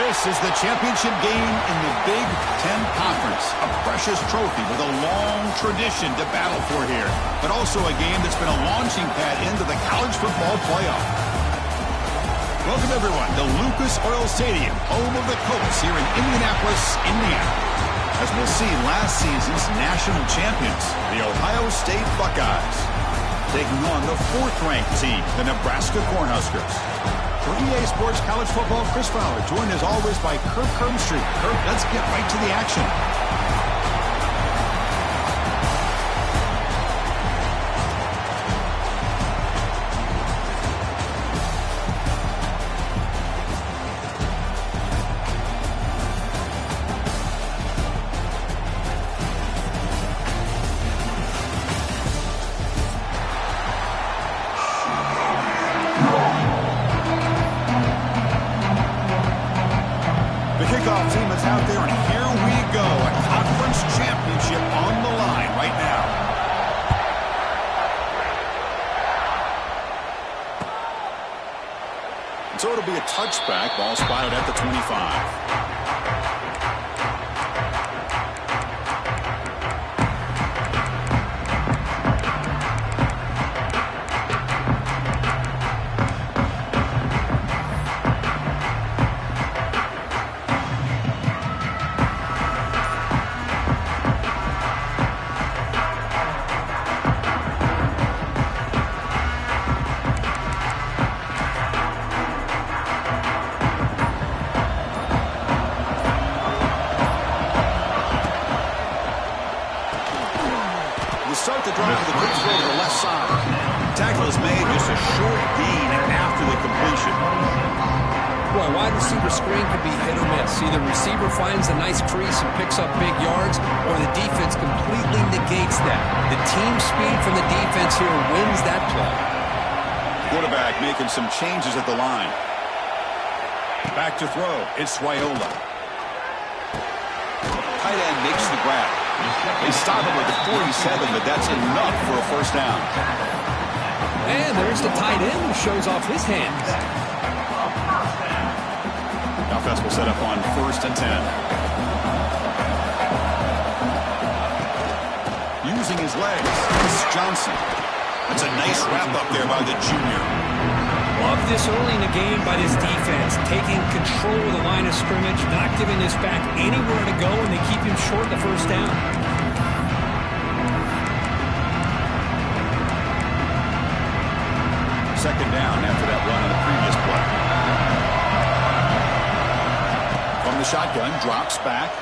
This is the championship game in the Big Ten Conference. A precious trophy with a long tradition to battle for here. But also a game that's been a launching pad into the college football playoff. Welcome, everyone, to Lucas Oil Stadium, home of the Colts here in Indianapolis, Indiana. As we'll see, last season's national champions, the Ohio State Buckeyes, taking on the fourth-ranked team, the Nebraska Cornhuskers. For EA Sports College Football, Chris Fowler, joined as always by Kirk Herbstreit. Kirk, let's get right to the action. Team is out there, and here we go. A conference championship on the line right now. And so it'll be a touchback. Ball spotted at the 25. Start the drive with a quick throw to the left side. Tackle is made, just a short gain after the completion. Well, a wide receiver screen could be hit or miss. Either receiver finds a nice crease and picks up big yards, or the defense completely negates that. The team speed from the defense here wins that play. Quarterback making some changes at the line. Back to throw. It's Raiola. Tight end makes the grab. They stop him at the 47, but that's enough for a first down. And there's the tight end who shows off his hands. Offense will set up on 1st and 10. Using his legs, it's Johnson. That's a nice wrap up there by the junior. Love this early in the game by this defense, taking control of the line of scrimmage, not giving this back anywhere to go, and they keep him short the first down. Second down after that run on the previous play. From the shotgun, drops back.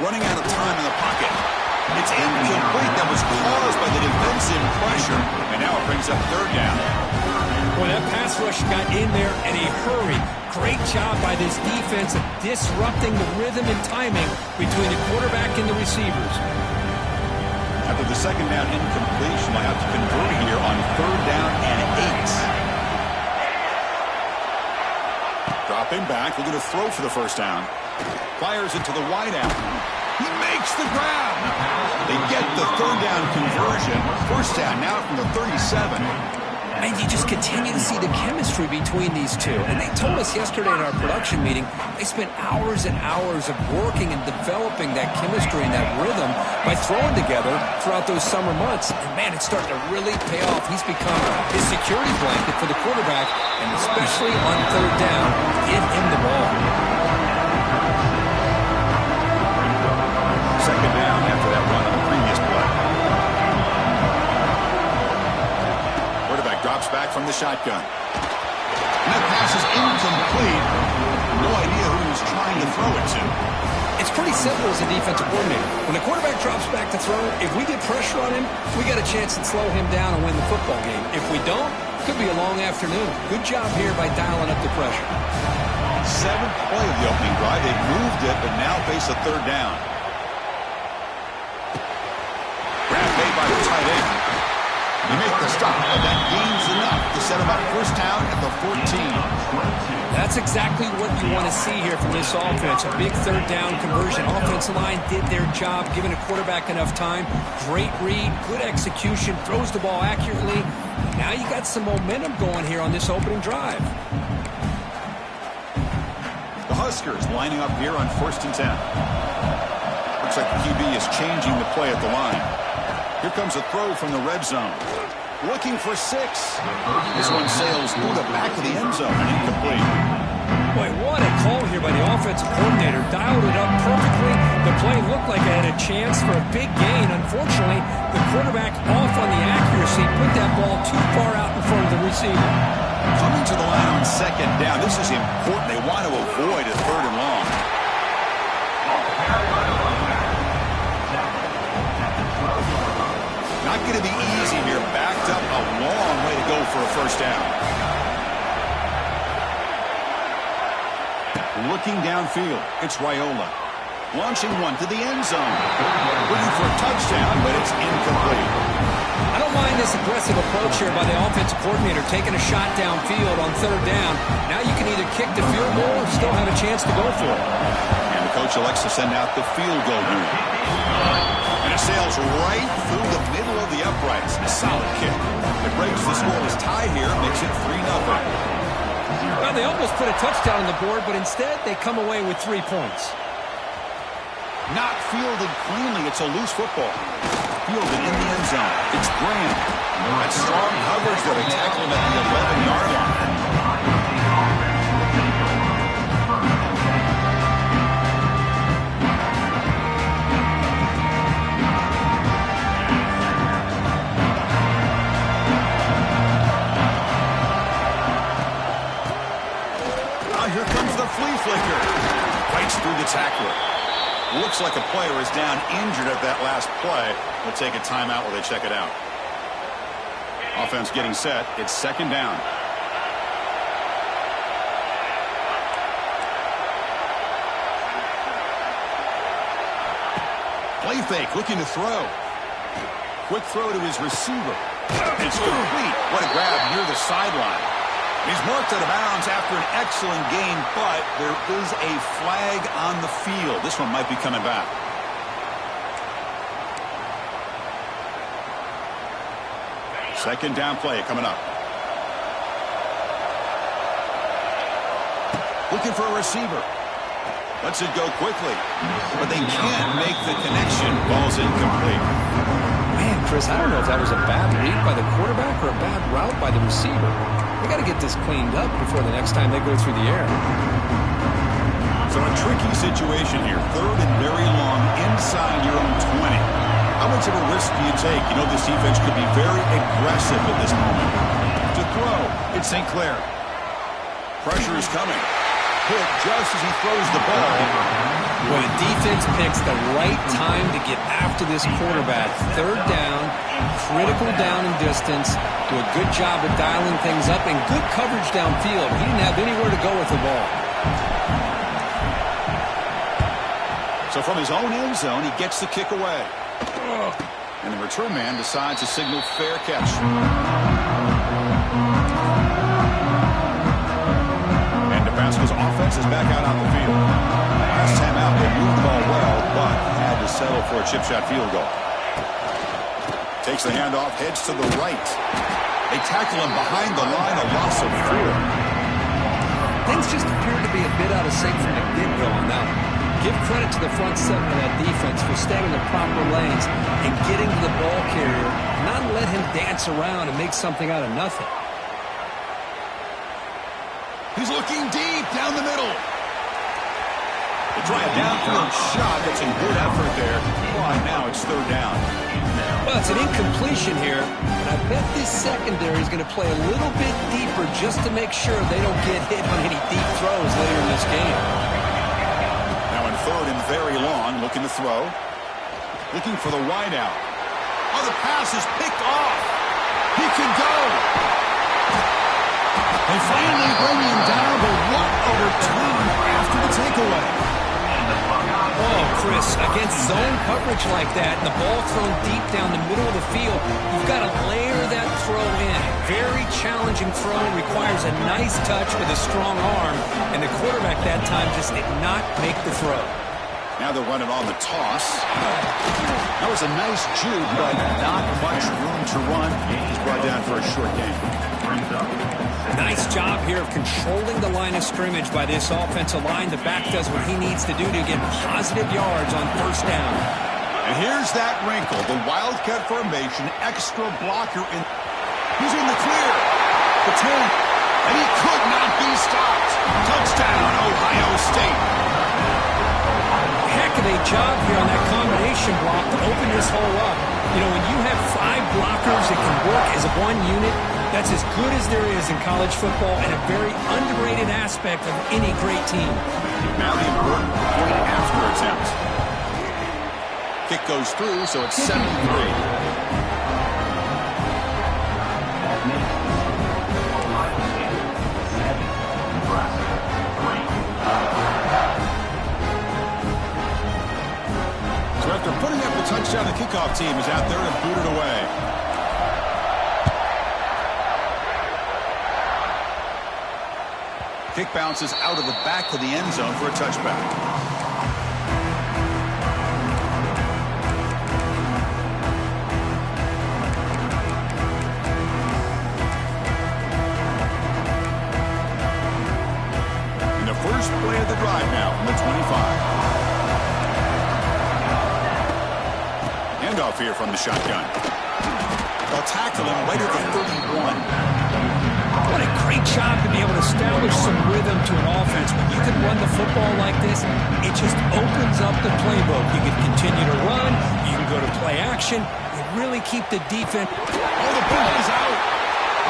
Running out of time in the pocket. It's incomplete. That was caused by the defensive pressure. And now it brings up 3rd down. Well, that pass rush got in there in a hurry. Great job by this defense of disrupting the rhythm and timing between the quarterback and the receivers. After the second down incompletion, I have to convert here on 3rd down and 8. Dropping back, looking to throw for the first down. Fires it to the wideout. He makes the grab. They get the 3rd down conversion. First down now from the 37. And you just continue to see the chemistry between these two. And they told us yesterday in our production meeting, they spent hours and hours of working and developing that chemistry and that rhythm by throwing together throughout those summer months. And, man, it's starting to really pay off. He's become his security blanket for the quarterback, and especially on 3rd down, give him the ball. Second down after that run on the previous play. Drops back from the shotgun. And that pass is incomplete. No idea who he's trying to throw it to. It's pretty simple as a defensive coordinator. When the quarterback drops back to throw, if we get pressure on him, we got a chance to slow him down and win the football game. If we don't, it could be a long afternoon. Good job here by dialing up the pressure. 7th play of the opening drive. They moved it, but now face a 3rd down. Grab made by the tight end. You make the stop, and that gains enough to set him up first down at the 14. That's exactly what you want to see here from this offense. A big 3rd down conversion. Offensive line did their job, giving a quarterback enough time. Great read, good execution, throws the ball accurately. Now you got some momentum going here on this opening drive. Huskers lining up here on 1st and 10. Looks like the QB is changing the play at the line. Here comes a throw from the red zone. Looking for 6. This one sails through the back of the end zone and incomplete. Boy, what a call here by the offensive coordinator. Dialed it up perfectly. The play looked like it had a chance for a big gain. Unfortunately, the quarterback off on the accuracy, put that ball too far out in front of the receiver. Coming to the line on 2nd down. This is important. They want to avoid a 3rd and long. Not going to be easy here. Backed up a long way to go for a 1st down. Looking downfield, it's Raiola. Launching one to the end zone. Looking for a touchdown, but it's incomplete. I don't mind this aggressive approach here by the offensive coordinator, taking a shot downfield on 3rd down. Now you can either kick the field goal or still have a chance to go for it. And the coach elects to send out the field goal unit. And it sails right through the middle of the uprights. A solid kick. It breaks the scoreless tie here, makes it 3-0. Well, they almost put a touchdown on the board, but instead they come away with 3 points. Not fielded cleanly. It's a loose football. Fielded in the end zone. It's Graham. That's strong coverage that they tackle him at the 11-yard line. Here comes the flea flicker. Bites through the tackler. Looks like a player is down injured at that last play. We'll take a timeout while they check it out. Offense getting set. It's 2nd down. Play fake, looking to throw. Quick throw to his receiver. It's complete. What a grab near the sideline. He's marked out of bounds after an excellent gain, but there is a flag on the field. This one might be coming back. Second down play coming up. Looking for a receiver. Lets it go quickly, but they can't make the connection. Ball's incomplete. Man, Chris, I don't know if that was a bad read by the quarterback or a bad route by the receiver. They got to get this cleaned up before the next time they go through the air. So a tricky situation here. 3rd and very long inside your own 20. How much of a risk do you take? You know this defense could be very aggressive at this moment. To throw, it's St. Clair. Pressure is coming. Hit just as he throws the ball. Well, the defense picks the right time to get after this quarterback. 3rd down, critical down and distance. Do a good job of dialing things up and good coverage downfield. He didn't have anywhere to go with the ball. So from his own end zone, he gets the kick away. And the return man decides to signal fair catch. And Nebraska's offense is back out on the field. Last time out, they moved the ball well, but had to settle for a chip shot field goal. Takes the handoff, heads to the right. They tackle him behind the line, a loss of 4. Things just appear to be a bit out of sync from the get-go on that one. Give credit to the front 7 of that defense for staying in the proper lanes and getting to the ball carrier, not let him dance around and make something out of nothing. He's looking deep down the middle. They try a downfield shot. That's a good effort there. But now it's 3rd down. Well, it's an incompletion here, and I bet this secondary is going to play a little bit deeper just to make sure they don't get hit on any deep throws later in this game. Now in 3rd and very long, looking to throw. Looking for the wideout. Oh, the pass is picked off. He can go. They finally bring him down, but what a return after the takeaway. Oh, Chris, against zone coverage like that and the ball thrown deep down the middle of the field, you've got to layer that throw in. Very challenging throw, requires a nice touch with a strong arm, and the quarterback that time just did not make the throw. Now they'll run it on the toss. That was a nice juke, but not much room to run. He's brought down for a short gain. Nice job here of controlling the line of scrimmage by this offensive line. The back does what he needs to do to get positive yards on first down. And here's that wrinkle. The Wildcat formation, extra blocker in. He's in the clear. The 10. And he could not be stopped. Touchdown, Ohio State. Heck of a job here on that combination block to open this hole up. You know, when you have 5 blockers that can work as one unit, that's as good as there is in college football and a very underrated aspect of any great team. Now the important point after attempt. Kick goes through, so it's 7-3. After putting up the touchdown, the kickoff team is out there and booted away. Kick bounces out of the back of the end zone for a touchback. And the first play of the drive now from the 25. Handoff here from the shotgun. They'll tackle him right at the 31. What a great job to be able to establish some rhythm to an offense. When you can run the football like this, it just opens up the playbook. You can continue to run. You can go to play action. You really keep the defense. Oh, the ball is out.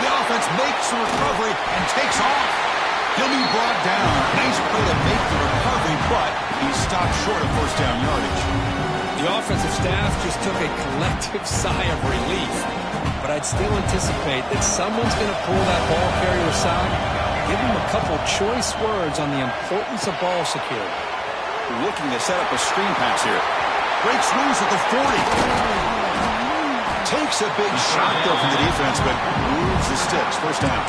The offense makes the recovery and takes off. He'll be brought down. Nice play to make the recovery, but he's stopped short of first down yardage. The offensive staff just took a collective sigh of relief. But I'd still anticipate that someone's going to pull that ball carrier aside, give him a couple choice words on the importance of ball security. Looking to set up a screen pass here. Breaks loose at the 40. Takes a big shot, though, from the defense, but moves the sticks. First down.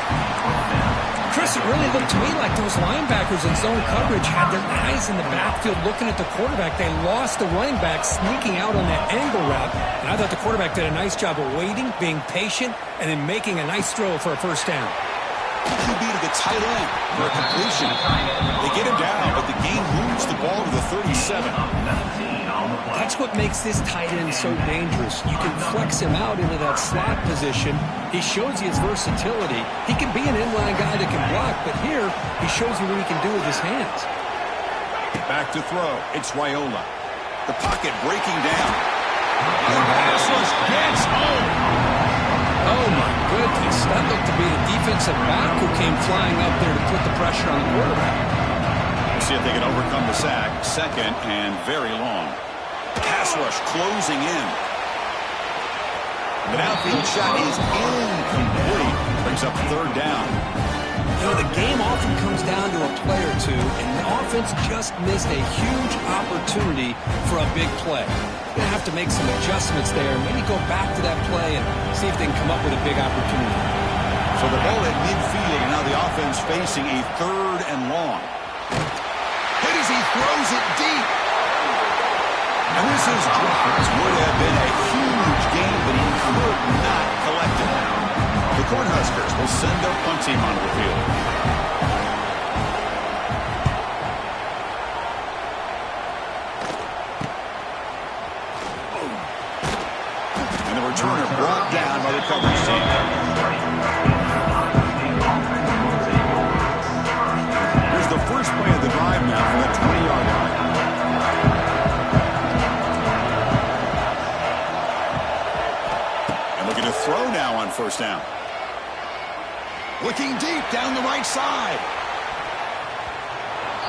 Chris, it really looked to me like those linebackers in zone coverage had their eyes in the backfield looking at the quarterback. They lost the running back sneaking out on that angle route. And I thought the quarterback did a nice job of waiting, being patient, and then making a nice throw for a first down. QB to the tight end for a completion. They get him down, but the game moves the ball to the 37. That's what makes this tight end so dangerous. You can flex him out into that slot position. He shows you his versatility. He can be an inline guy that can block, but here he shows you what he can do with his hands. Back to throw. It's Raiola. The pocket breaking down. And the pass rush gets home. Oh, my goodness. That looked to be the defensive back who came flying up there to put the pressure on the quarterback. We'll see if they can overcome the sack. Second and very long. Pass rush closing in. The downfield shot is incomplete. Brings up third down. You know, the game often comes down to a play or two, and the offense just missed a huge opportunity for a big play. They're going to have to make some adjustments there, maybe go back to that play and see if they can come up with a big opportunity. So the ball at midfield, and now the offense facing a third and long. Hit as he throws it deep. And this is dropped. Would have been a huge game, but he could not collect it. The Cornhuskers will send their punt team onto the field. And the returner brought down by the coverage team. Here's the first play of the drive now from the 20-yard line. Looking to throw now on first down. Looking deep down the right side.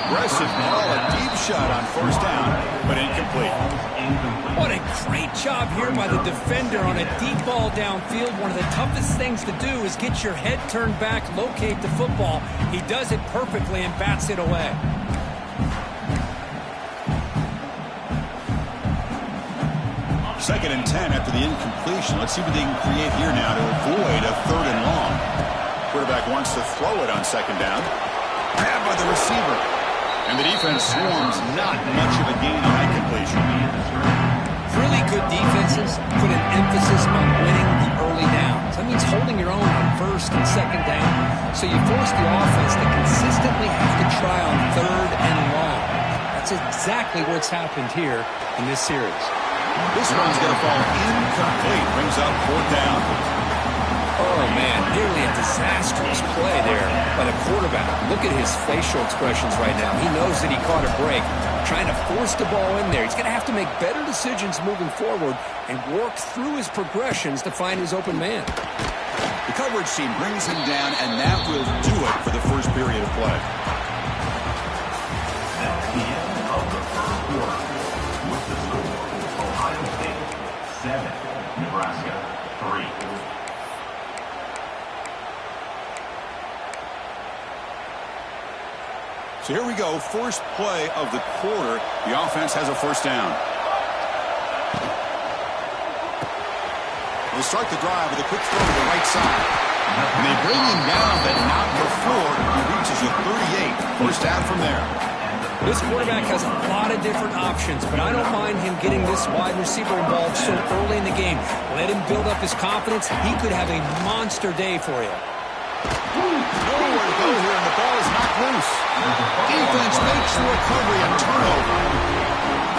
Aggressive ball, a deep shot on first down, but incomplete. What a great job here by the defender on a deep ball downfield. One of the toughest things to do is get your head turned back, locate the football. He does it perfectly and bats it away. Second and 10 after the incompletion. Let's see what they can create here now to avoid a third and long. Quarterback wants to throw it on second down. Grabbed by the receiver. And the defense swarms not much of a gain on that completion. Really good defenses put an emphasis on winning the early downs. That means holding your own on first and second down. So you force the offense to consistently have to try on third and long. That's exactly what's happened here in this series. This one's going to fall incomplete. Brings up fourth down. Oh, man, nearly a disastrous play there by the quarterback. Look at his facial expressions right now. He knows that he caught a break, trying to force the ball in there. He's going to have to make better decisions moving forward and work through his progressions to find his open man. The coverage team brings him down, and that will do it for the first period of play. That's the end of the first quarter. With the score, Ohio State 7, Nebraska 3. So here we go, first play of the quarter. The offense has a first down. They start the drive with a quick throw to the right side. And they bring him down, but not before he reaches a 38. First down from there. This quarterback has a lot of different options, but I don't mind him getting this wide receiver involved so early in the game. Let him build up his confidence. He could have a monster day for you. Nowhere to go here, and the ball is knocked loose. Defense makes the recovery, a turnover.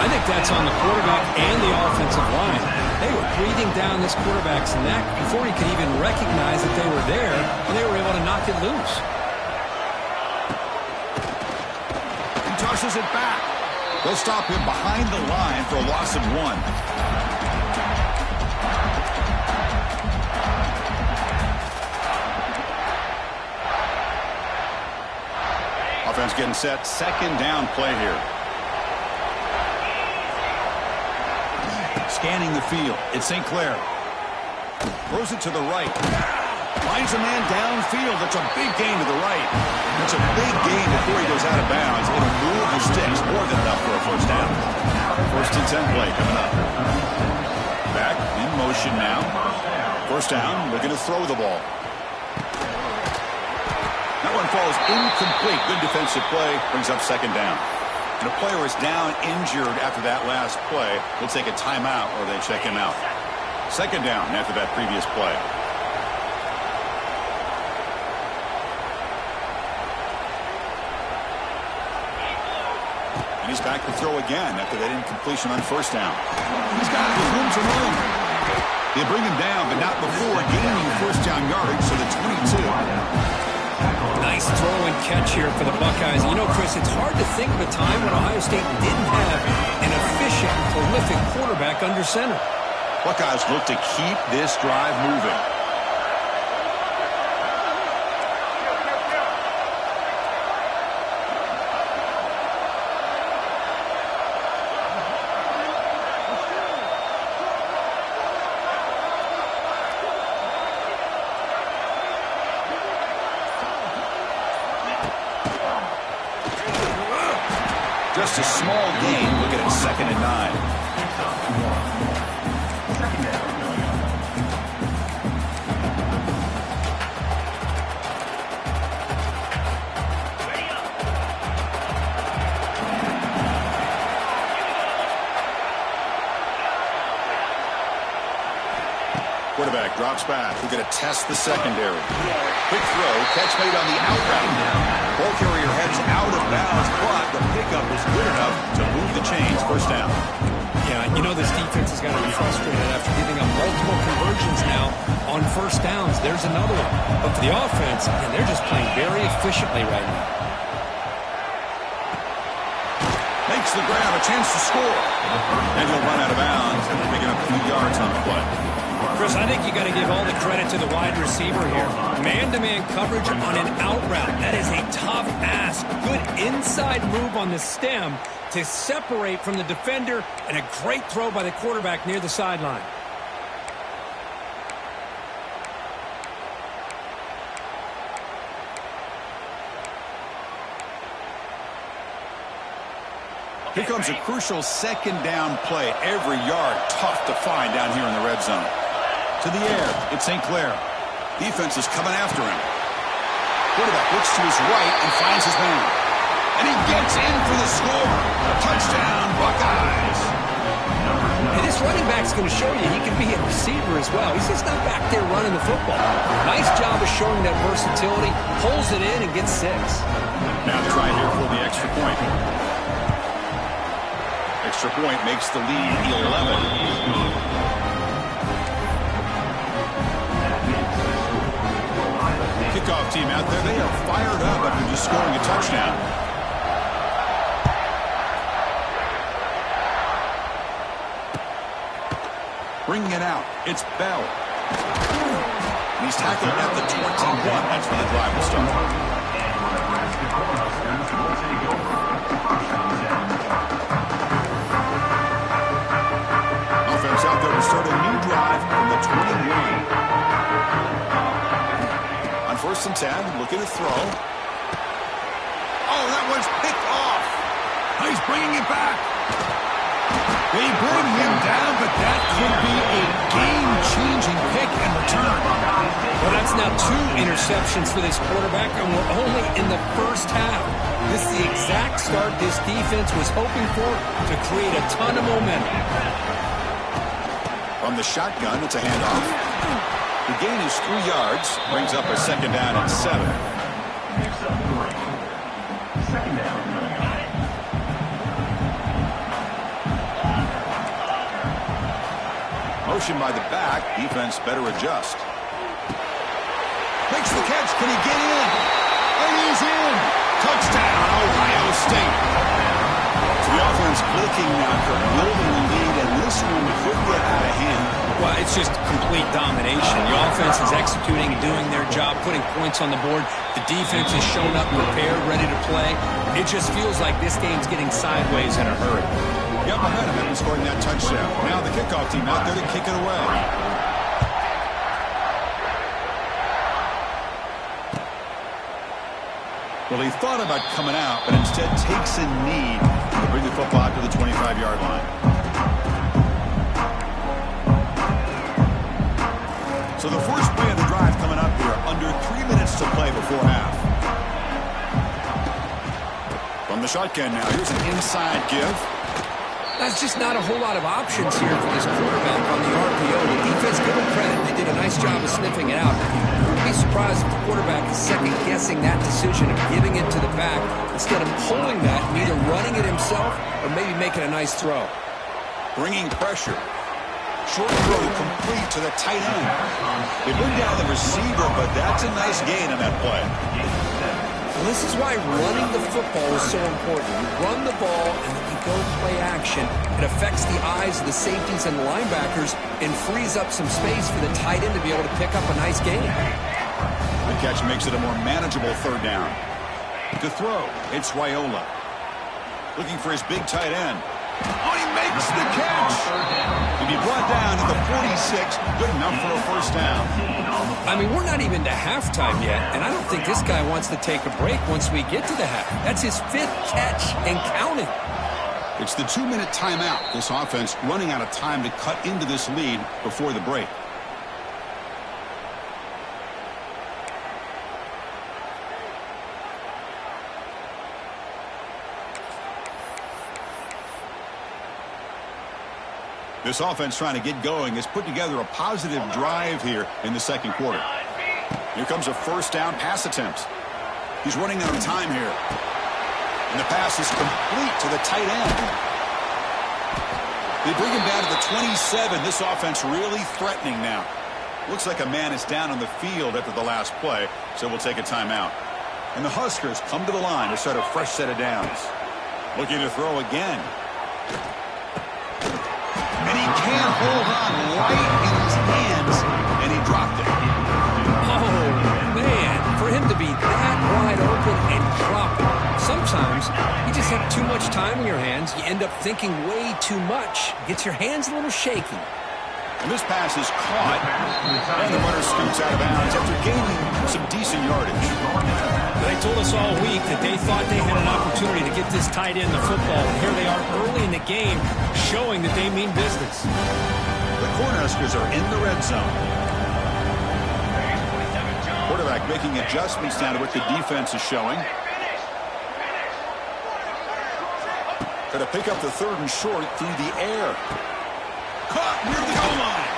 I think that's on the quarterback and the offensive line. They were breathing down this quarterback's neck before he could even recognize that they were there, and they were able to knock it loose. He tosses it back. They'll stop him behind the line for a loss of 1. Offense getting set. Second down play here. Scanning the field. It's St. Clair. Throws it to the right. Finds a man downfield. That's a big gain to the right. That's a big gain before he goes out of bounds. It'll move the sticks. More than enough for a first down. First and 10 play coming up. Back in motion now. First down. Looking to throw the ball. That one falls incomplete. Good defensive play. Brings up second down. And a player is down injured after that last play. They'll take a timeout or they check him out. Second down after that previous play. And he's back to throw again after that incompletion on first down. He's got it with room to run. They bring him down, but not before gaining first down yardage, so the 22. Nice throw and catch here for the Buckeyes. You know, Chris, it's hard to think of a time when Ohio State didn't have an efficient, prolific quarterback under center. Buckeyes look to keep this drive moving. Just a small gain. Looking at second and 9. Quarterback drops back. We're going to test the secondary. Quick throw. Catch made on the out route. Ball carrier heads out of bounds, but the pickup is good enough to move the chains. First down. Yeah, you know this defense has got to be frustrated after giving up multiple conversions now on first downs. There's another one. But for the offense, and they're just playing very efficiently right now. Makes the grab, a chance to score. And he'll run out of bounds after picking up a few yards on the play. Chris, I think you got to give all the credit to the wide receiver here. Man-to-man coverage on an out route. That is a tough ask. Good inside move on the stem to separate from the defender, and a great throw by the quarterback near the sideline. Here comes a crucial second down play. Every yard tough to find down here in the red zone. To the air, it's St. Clair. Defense is coming after him. Quarterback looks to his right and finds his man. And he gets in for the score. Touchdown, Buckeyes. And this running back's going to show you he can be a receiver as well. He's just not back there running the football. Nice job of showing that versatility. Pulls it in and gets 6. Now try here for the extra point. Extra point makes the lead 11. Kickoff team out there, they are fired up after just scoring a touchdown. Bringing it out, it's Bell. And he's tackled at the 21. That's where the drive will start. Offense out there to start a new drive from the 21. On 1st and 10, looking to throw. Oh, that one's picked off. He's bringing it back. They bring him down, but that could be a game-changing pick and return. Well, that's now 2 interceptions for this quarterback, and we're only in the first half. This is the exact start this defense was hoping for to create a ton of momentum. From the shotgun, it's a handoff. The gain is 3 yards, brings up a 2nd down and 7. Second down. Motion by the back. Defense better adjust. Makes the catch. Can he get in? And he's in. Touchdown, Ohio State. So the offense clicking now for building the lead, and this one could get out of hand. Well, it's just complete domination. The offense is executing and doing their job, putting points on the board. The defense is showing up prepared, ready to play. It just feels like this game's getting sideways in a hurry. Got momentum after scoring that touchdown. Now the kickoff team out there to kick it away. Well, he thought about coming out, but instead takes a knee to bring the football out to the 25-yard line. So the first play of the drive coming up here, under 3 minutes to play before half. From the shotgun now, here's an inside give. There's just not a whole lot of options here for this quarterback on the RPO. The defense, give them credit. They did a nice job of sniffing it out. You'd be surprised if the quarterback is second-guessing that decision of giving it to the back instead of pulling that and either running it himself or maybe making a nice throw. Bringing pressure. Short throw complete to the tight end. They bring down the receiver, but that's a nice gain on that play. And this is why running the football is so important. You run the ball and then you go play action. It affects the eyes of the safeties and the linebackers and frees up some space for the tight end to be able to pick up a nice gain. The catch makes it a more manageable 3rd down. To throw, it's Raiola. Looking for his big tight end. Oh, he makes the catch. To be brought down to the 46, good enough for a 1st down. I mean, we're not even to halftime yet, and I don't think this guy wants to take a break once we get to the half. That's his 5th catch and counting. It's the 2-minute timeout. This offense running out of time to cut into this lead before the break. This offense trying to get going has put together a positive drive here in the 2nd quarter. Here comes a 1st down pass attempt. He's running out of time here. And the pass is complete to the tight end. They bring him down to the 27. This offense really threatening now. Looks like a man is down on the field after the last play, so we'll take a timeout. And the Huskers come to the line to start a fresh set of downs. Looking to throw again. And he can't hold on right in his hands, and he dropped it. Oh, man, for him to be that wide open and drop it. Sometimes you just have too much time in your hands. You end up thinking way too much. Gets your hands a little shaky. And this pass is caught, and the runner scoots out of bounds after gaining some decent yardage. They told us all week that they thought they had an opportunity to get this tight end the football. And here they are early in the game showing that they mean business. The Cornhuskers are in the red zone. Quarterback making adjustments down to what the defense is showing. Going to pick up the 3rd and short through the air. Caught near the goal line.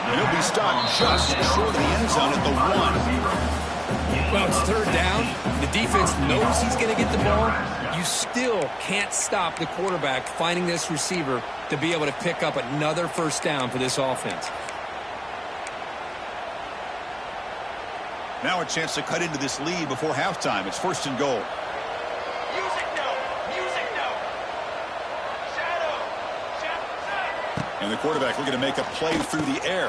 And he'll be stopped just short of the end zone at the 1. Well, it's 3rd down. The defense knows he's going to get the ball. You still can't stop the quarterback finding this receiver to be able to pick up another 1st down for this offense. Now a chance to cut into this lead before halftime. It's 1st and goal. And the quarterback looking to make a play through the air.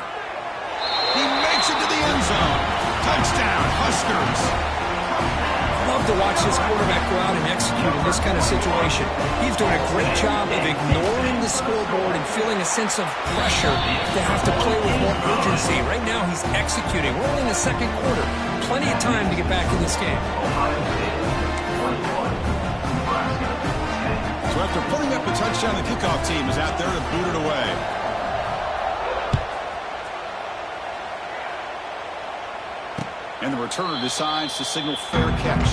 He makes it to the end zone. Touchdown, Huskers. I love to watch this quarterback go out and execute in this kind of situation. He's doing a great job of ignoring the scoreboard and feeling a sense of pressure to have to play with more urgency. Right now he's executing. We're only in the 2nd quarter. Plenty of time to get back in this game. So after pulling up the touchdown, the kickoff team is out there to boot it away. And the returner decides to signal fair catch.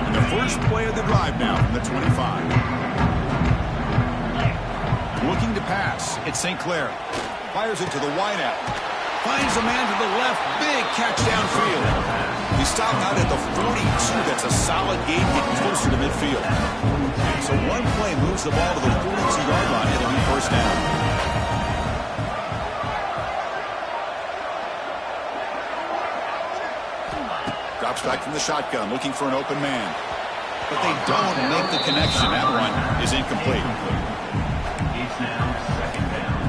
And the first play of the drive now from the 25. Looking to pass. It's St. Clair. Fires it to the wideout. Finds a man to the left. Big catch downfield. He stopped out at the 42. That's a solid gain, getting closer to midfield. So one play moves the ball to the 42-yard line. It'll be 1st down. Drops back from the shotgun, looking for an open man. But they don't make the connection. That one is incomplete. It's now 2nd down.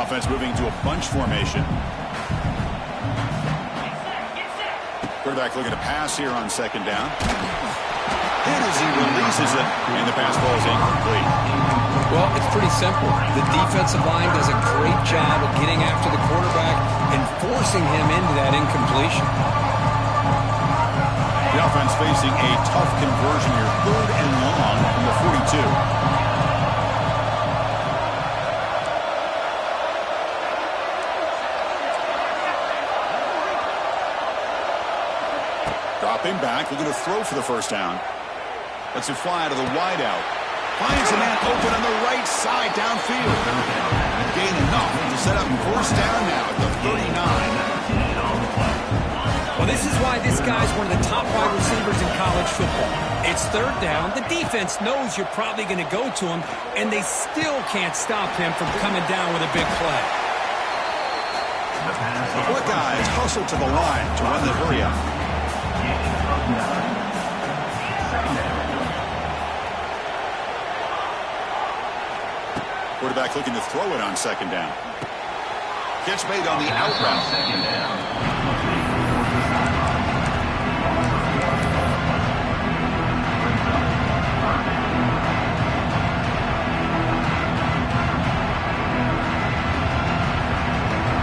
Offense moving to a bunch formation. Quarterback looking to pass here on 2nd down. And as he releases it, and the pass ball is incomplete. Well, it's pretty simple. The defensive line does a great job of getting after the quarterback and forcing him into that incompletion. The offense facing a tough conversion here. 3rd and long from the 42. Dropping back, looking to throw for the 1st down. Lets it fly to the wideout. Finds a man open on the right side downfield. Gain enough to set up 1st down now at the 39. Well, this is why this guy's one of the top wide receivers in college football. It's 3rd down. The defense knows you're probably going to go to him, and they still can't stop him from coming down with a big play. The Buckeyes hustle to the line to run the hurry up. Quarterback looking to throw it on 2nd down. Catch made on the out route. 2nd down.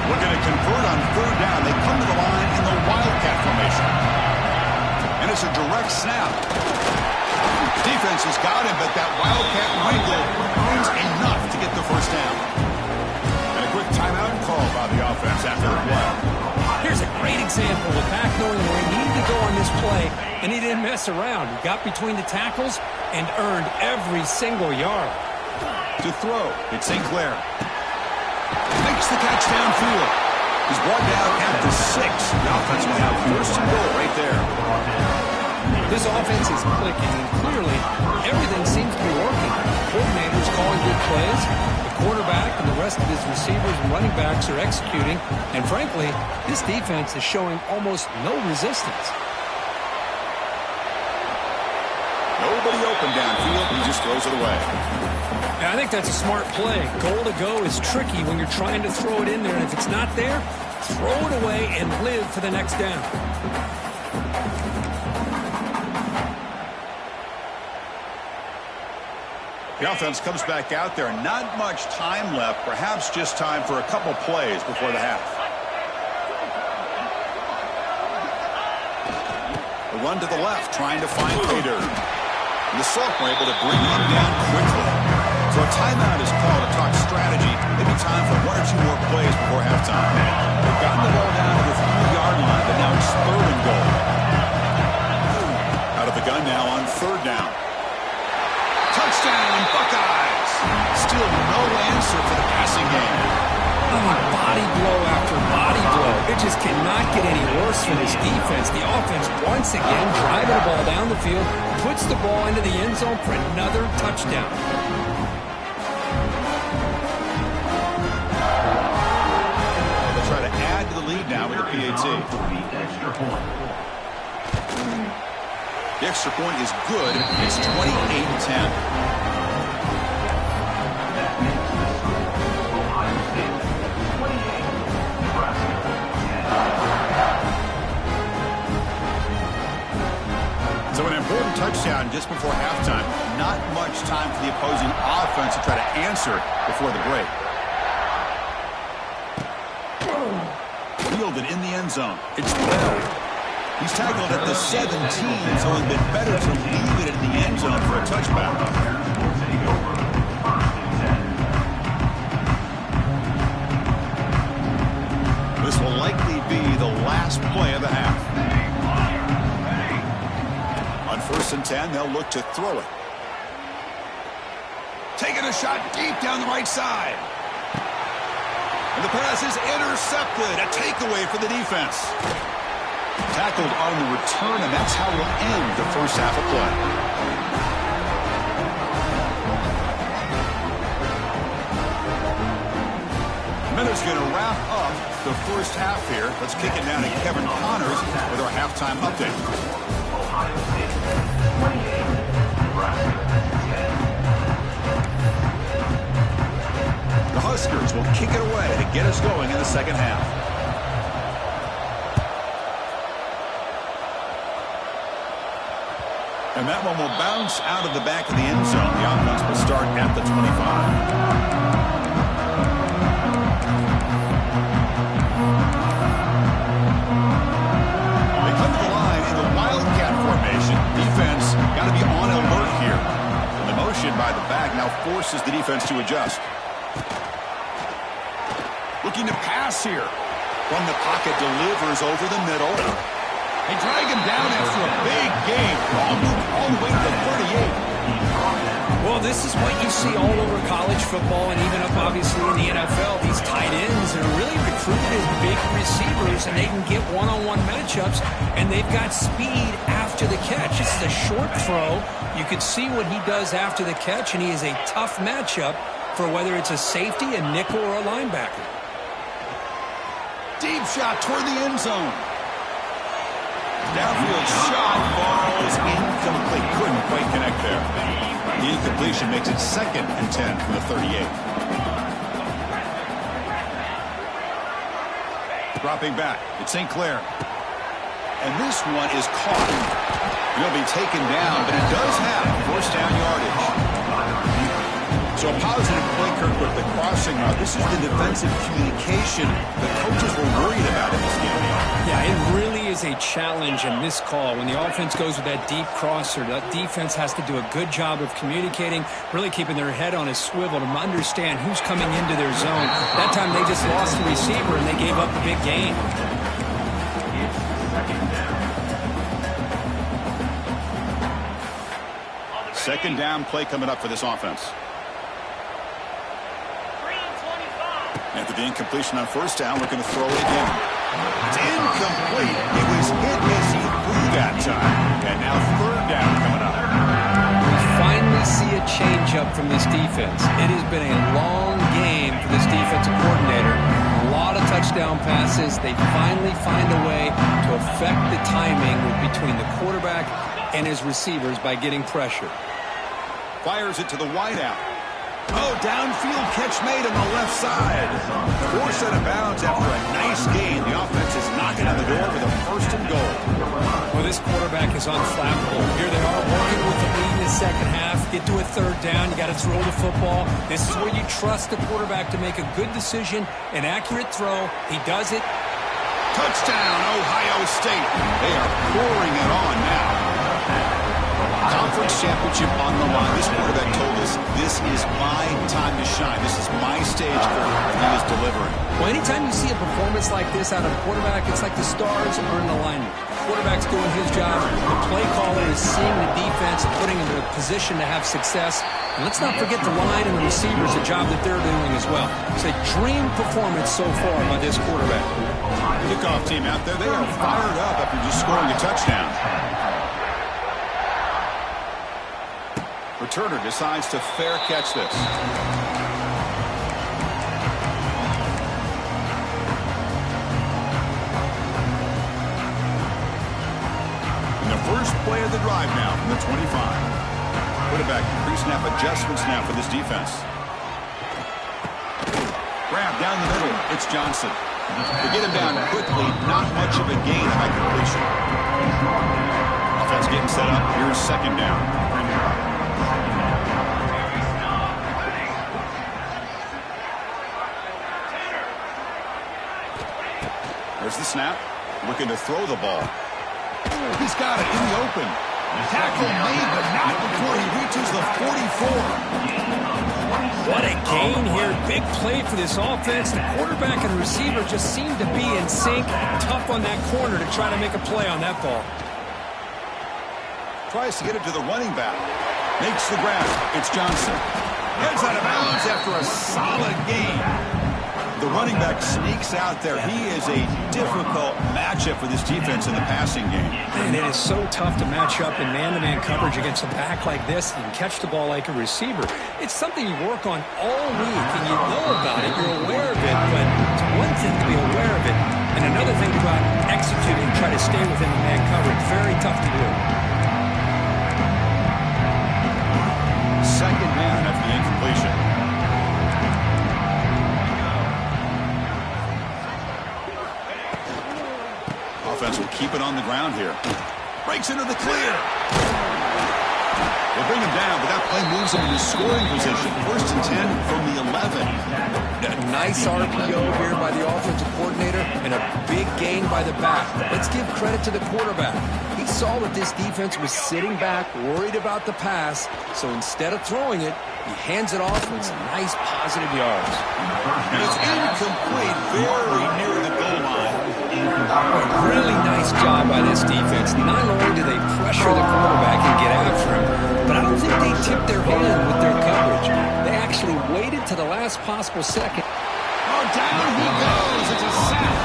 Looking to convert on 3rd down. They come to the line in the Wildcat formation. And it's a direct snap. Defense has got him, but that Wildcat wiggle means enough to get the 1st down. And a quick timeout call by the offense after the play. Here's a great example of back knowing where he needed to go on this play, and he didn't mess around. He got between the tackles and earned every single yard. To throw, it's St. Clair. Makes the catch downfield. He's brought down at the 6. The offense will have 1st and goal right there. This offense is clicking, and clearly everything seems to be working. Coordinators calling good plays. The quarterback and the rest of his receivers and running backs are executing. And frankly, this defense is showing almost no resistance. Nobody open downfield. He just throws it away. And I think that's a smart play. Goal to go is tricky when you're trying to throw it in there. And if it's not there, throw it away and live for the next down. The offense comes back out there. Not much time left. Perhaps just time for a couple plays before the half. The run to the left, trying to find Pater. And the Sophomore able to bring him down quickly. So a timeout is called to talk strategy. Maybe time for one or two more plays before halftime. They've gotten the ball down to the 3-yard line, but now it's 3rd and goal. Out of the gun now on 3rd down. Touchdown, Buckeyes! Still no answer for the passing game. I mean, body blow after body blow. It just cannot get any worse for this defense. The offense, once again, driving the ball down the field, puts the ball into the end zone for another touchdown. They'll try to add to the lead now with the PAT. The extra point is good. It's 28-10. So an important touchdown just before halftime. Not much time for the opposing offense to try to answer before the break. Fielded in the end zone. It's Bell. He's tackled at the 17, so it would have been better to leave it in the end zone for a touchback. This will likely be the last play of the half. On 1st and 10, they'll look to throw it. Taking a shot deep down the right side. And the pass is intercepted. A takeaway for the defense. Tackled on the return, and that's how we'll end the first half of play. Miller's going to wrap up the first half here. Let's kick it down to Kevin Connors with our halftime update. Ohio State 28, Nebraska 10. The Huskers will kick it away to get us going in the second half. And that one will bounce out of the back of the end zone. The offense will start at the 25. They come to the line in the Wildcat formation. Defense got to be on alert here. And the motion by the back now forces the defense to adjust. Looking to pass here. From the pocket, delivers over the middle. They drag him down after a big game. All the way to the 38. Well, this is what you see all over college football and even up, obviously, in the NFL. These tight ends are really recruited as big receivers, and they can get one-on-one matchups, and they've got speed after the catch. This is a short throw. You can see what he does after the catch, and he is a tough matchup for whether it's a safety, a nickel, or a linebacker. Deep shot toward the end zone. Downfield shot falls incomplete. Couldn't quite connect there. The incompletion makes it 2nd and 10 from the 38. Dropping back. It's St. Clair. And this one is caught. He'll be taken down, but it does have first down yardage. So a positive play, Kirk, with the crossing route. This is the defensive communication the coaches were worried about in this game. Yeah, it really is a challenge in this call. When the offense goes with that deep crosser, that defense has to do a good job of communicating, really keeping their head on a swivel to understand who's coming into their zone. That time they just lost the receiver and they gave up the big gain. Second down play coming up for this offense. After the incompletion on first down, looking to throw it again. It's incomplete. He was hit as he threw that time. And now third down coming up. We finally see a change-up from this defense. It has been a long game for this defensive coordinator. A lot of touchdown passes. They finally find a way to affect the timing between the quarterback and his receivers by getting pressure. Fires it to the wideout. Oh, downfield catch made on the left side. Forced out of bounds after a nice gain. The offense is knocking on the door with a first and goal. Well, this quarterback is unflappable. Here they are working with the lead in the second half. Get to a third down. You got to throw the football. This is where you trust the quarterback to make a good decision, an accurate throw. He does it. Touchdown, Ohio State. They are pouring it on now. conference championship on the line. This quarterback told us, this is my time to shine. This is my stage for and he is delivering. Well, anytime you see a performance like this out of a quarterback, it's like the stars are in alignment. The quarterback's doing his job. The play caller is seeing the defense and putting him in a position to have success. And let's not forget the line and the receivers, a job that they're doing as well. It's a dream performance so far by this quarterback. Kickoff team out there, they are fired up after just scoring a touchdown. Returner decides to fair catch this. In the first play of the drive now from the 25. Quarterback pre-snap adjustments now for this defense. Grab down the middle. It's Johnson. To get him down quickly, not much of a gain on that completion. Offense getting set up. Here's second down. There's the snap. Looking to throw the ball. He's got it in the open. Tackle made, but not before he reaches the 44. What a gain here. Big play for this offense. The quarterback and receiver just seem to be in sync. Tough on that corner to try to make a play on that ball. Tries to get it to the running back. Makes the grab. It's Johnson. Heads out of bounds after a solid gain. The running back sneaks out there. He is a difficult matchup for this defense in the passing game. And it is so tough to match up in man-to-man coverage against a back like this and catch the ball like a receiver. It's something you work on all week, and you know about it. You're aware of it, but it's one thing to be aware of it, and another thing to go out and execute and try to stay within the man coverage. Very tough to do. Second down after the incompletion. Offense will keep it on the ground here. Breaks into the clear. They'll bring him down, but that play moves him into scoring position. First and 10 from the 11. A nice RPO here by the offensive coordinator and a big gain by the back. Let's give credit to the quarterback. He saw that this defense was sitting back, worried about the pass, so instead of throwing it, he hands it off with some nice positive yards. And it's incomplete, very near the goal line. A really nice job by this defense. Not only do they pressure the quarterback and get after him, but I don't think they tipped their hand with their coverage. They actually waited to the last possible second. Oh, down he goes. It's a sack.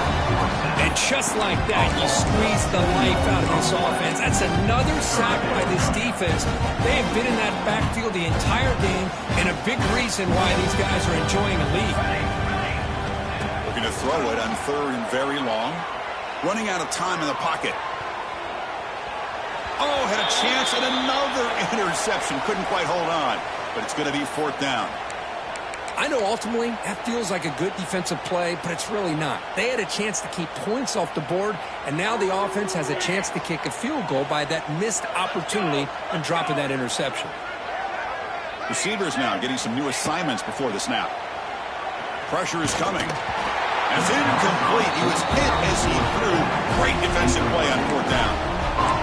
And just like that, you squeeze the life out of this offense. That's another sack by this defense. They have been in that backfield the entire game, and a big reason why these guys are enjoying a lead. Looking to throw it on third and very long. Running out of time in the pocket. Oh, had a chance at another interception. Couldn't quite hold on, but it's going to be fourth down. I know ultimately that feels like a good defensive play, but it's really not. They had a chance to keep points off the board, and now the offense has a chance to kick a field goal by that missed opportunity and dropping that interception. Receivers now getting some new assignments before the snap. Pressure is coming. It's incomplete. He was hit as he threw. Great defensive play on fourth down.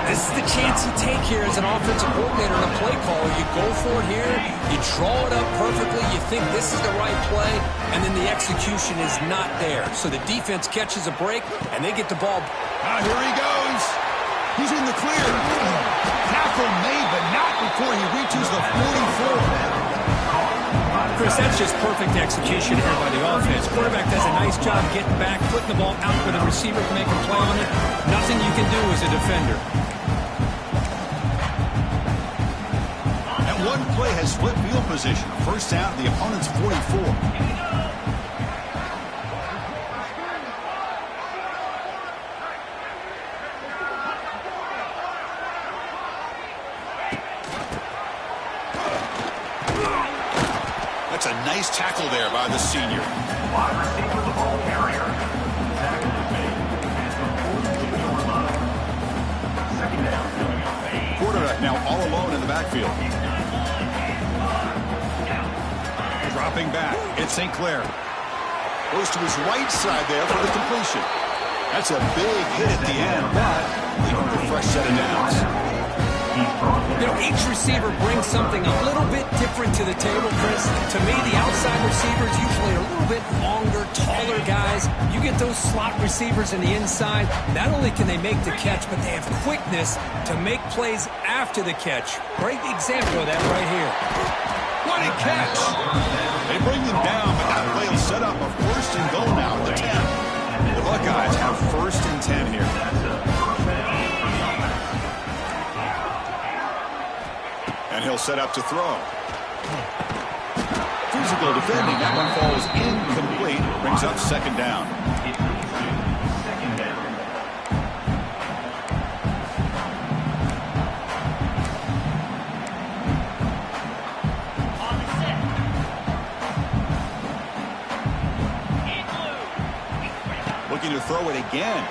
This is the chance you take here as an offensive coordinator and a play caller. You go for it here. You draw it up perfectly. You think this is the right play, and then the execution is not there. So the defense catches a break, and they get the ball. Here he goes. He's in the clear. Tackle made, but not before he reaches the 44. Chris, that's just perfect execution here by the offense. Quarterback does a nice job getting back, putting the ball out where the receiver can make a play on it. Nothing you can do as a defender. That one play has split field position. First down at the opponent's 44. That's a nice tackle there by the senior. Wide receiver, the ball carrier. Tackle is made. Second down. Quarterback now all alone in the backfield. Dropping back. It's St. Clair. Goes to his right side there for the completion. That's a big hit at the end, but leaving the fresh set of downs. You know, each receiver brings something a little bit different to the table, Chris. To me, the outside receivers usually are a little bit longer, taller guys. You get those slot receivers in the inside, not only can they make the catch, but they have quickness to make plays after the catch. Great example of that right here. What a catch! They bring them down, but that play will set up a first and goal now at the 10. The Buckeyes have first and 10 here. And he'll set up to throw. Physical defending. That one falls incomplete. Brings up second down. Looking to throw it again.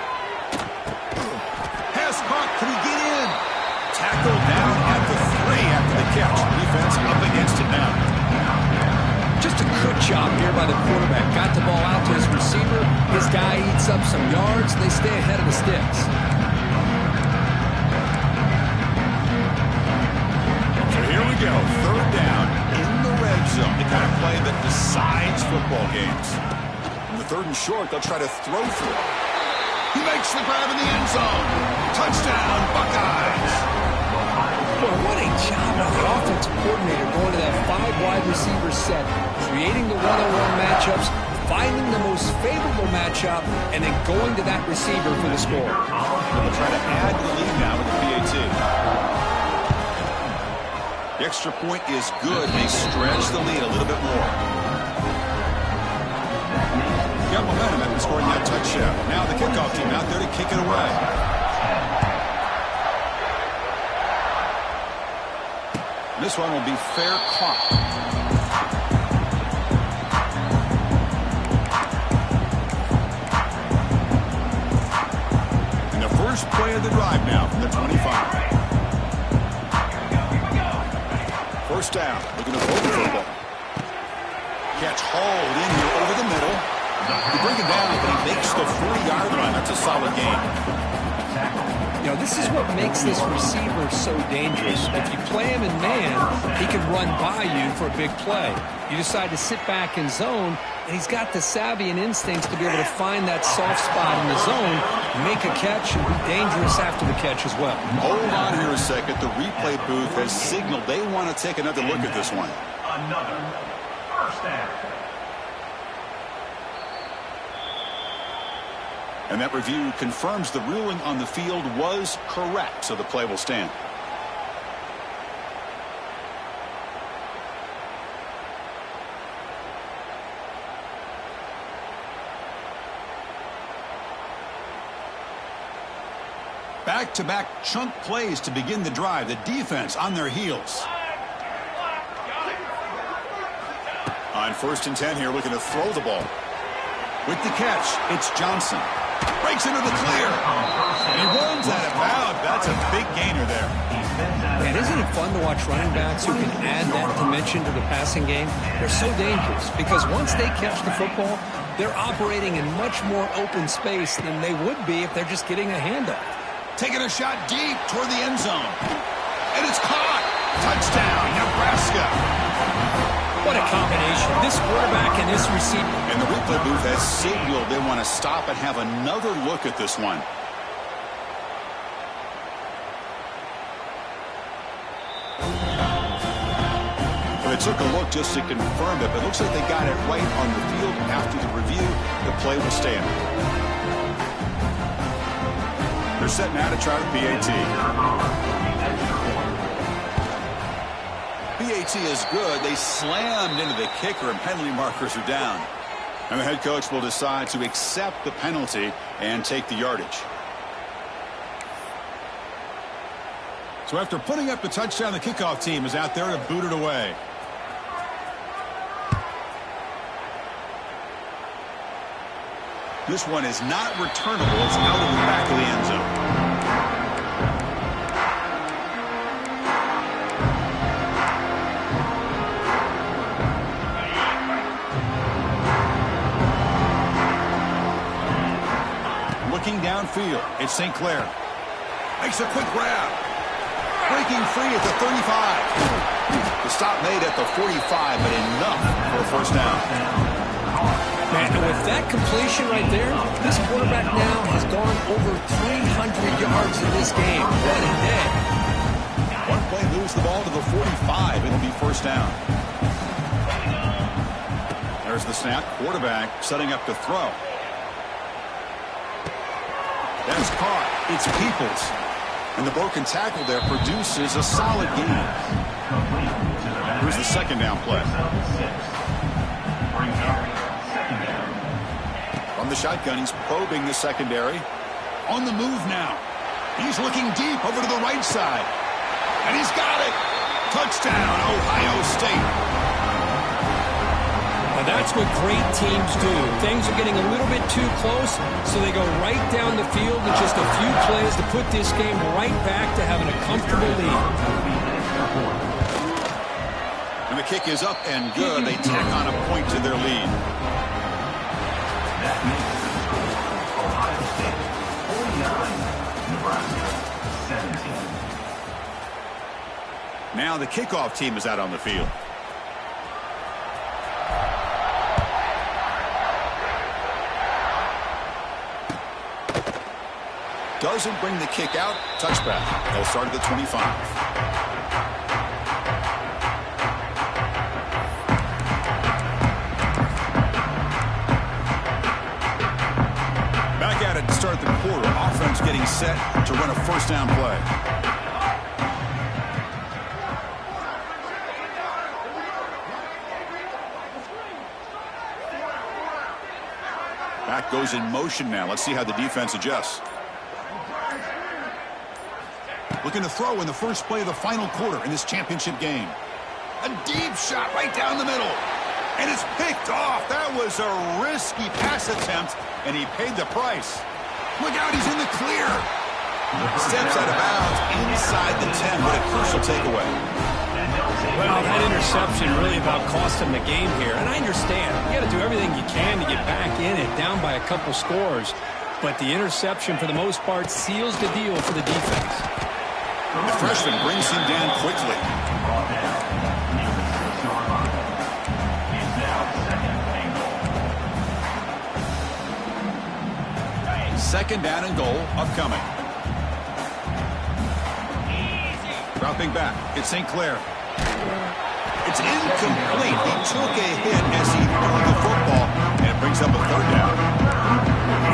Pass caught. Can he get in? Tackled down at the 3 after the catch. Defense up against it now. Just a good job here by the quarterback. Got the ball out to his receiver. His guy eats up some yards. They stay ahead of the sticks. So here we go. Third down in the red zone. The kind of play that decides football games. In the third and short, they'll try to throw for it. He makes the grab in the end zone. Touchdown, Buckeyes. Boy, what a job by the offensive coordinator going to that 5 wide receiver set, creating the one-on-one matchups, finding the most favorable matchup, and then going to that receiver for the score. They'll try to add to the lead now with the PAT. The extra point is good. They stretch the lead a little bit more. Got momentum after scoring that touchdown. Now the kickoff team out there to kick it away. This one will be fair caught. And the first play of the drive now from the 25. First down. Looking to throw the football. Catch hauled in here over the middle. You bring it down, but he makes the 40-yard line. That's a solid game. You know, this is what makes this receiver so dangerous. If you play him in man, he can run by you for a big play. You decide to sit back in zone, and he's got the savvy and instincts to be able to find that soft spot in the zone, make a catch, and be dangerous after the catch as well. Hold on here a second. The replay booth has signaled they want to take another look at this one. Another first down. And that review confirms the ruling on the field was correct, so the play will stand. Back-to-back chunk plays to begin the drive. The defense on their heels. On first and 10 here, looking to throw the ball. With the catch, it's Johnson. Breaks into the clear. And he runs out of bounds. That's a big gainer there. Man, isn't it fun to watch running backs who can add that dimension to the passing game? They're so dangerous because once they catch the football, they're operating in much more open space than they would be if they're just getting a handoff. Taking a shot deep toward the end zone. And it's caught. Touchdown, Nebraska. What a combination. This quarterback and this receiver. And the replay booth has signaled they want to stop and have another look at this one. Well, they took a look just to confirm it, but it looks like they got it right on the field after the review. The play will stand. They're set now to try the PAT. PAT is good. They slammed into the kicker, and penalty markers are down. And the head coach will decide to accept the penalty and take the yardage. So after putting up the touchdown, the kickoff team is out there to boot it away. This one is not returnable. It's out of the back of the end zone. Looking downfield, it's St. Clair. Makes a quick grab. breaking free at the 35. The stop made at the 45, but enough for a first down. Man, and with that completion right there, this quarterback now has gone over 300 yards in this game. What a day. One play moves the ball to the 45. It'll be first down. There's the snap. Quarterback setting up to throw. That's caught. It's Peoples. And the broken tackle there produces a solid gain. Here's the second down play. From the shotgun, he's probing the secondary. On the move now. He's looking deep over to the right side. And he's got it. Touchdown, Ohio State. Now that's what great teams do. Things are getting a little bit too close, so they go right down the field with just a few plays to put this game right back to having a comfortable lead. And the kick is up and good. They tack on a point to their lead. That makes the score Ohio State 49, Nebraska 17. Now the kickoff team is out on the field. Doesn't bring the kick out. Touchback. They'll start at the 25. Back at it to start the quarter. Offense getting set to run a first down play. Back goes in motion now. Let's see how the defense adjusts. Looking to throw in the first play of the final quarter in this championship game. A deep shot right down the middle. And it's picked off. That was a risky pass attempt, and he paid the price. Look out, he's in the clear. Steps out of bounds inside the 10. What a crucial takeaway. Well, that interception really about cost him the game here. And I understand. You got to do everything you can to get back in it, down by a couple scores. But the interception, for the most part, seals the deal for the defense. The freshman brings him down quickly. Second down and goal upcoming. Dropping back. It's St. Clair. It's incomplete. He took a hit as he threw the football, and it brings up a third down.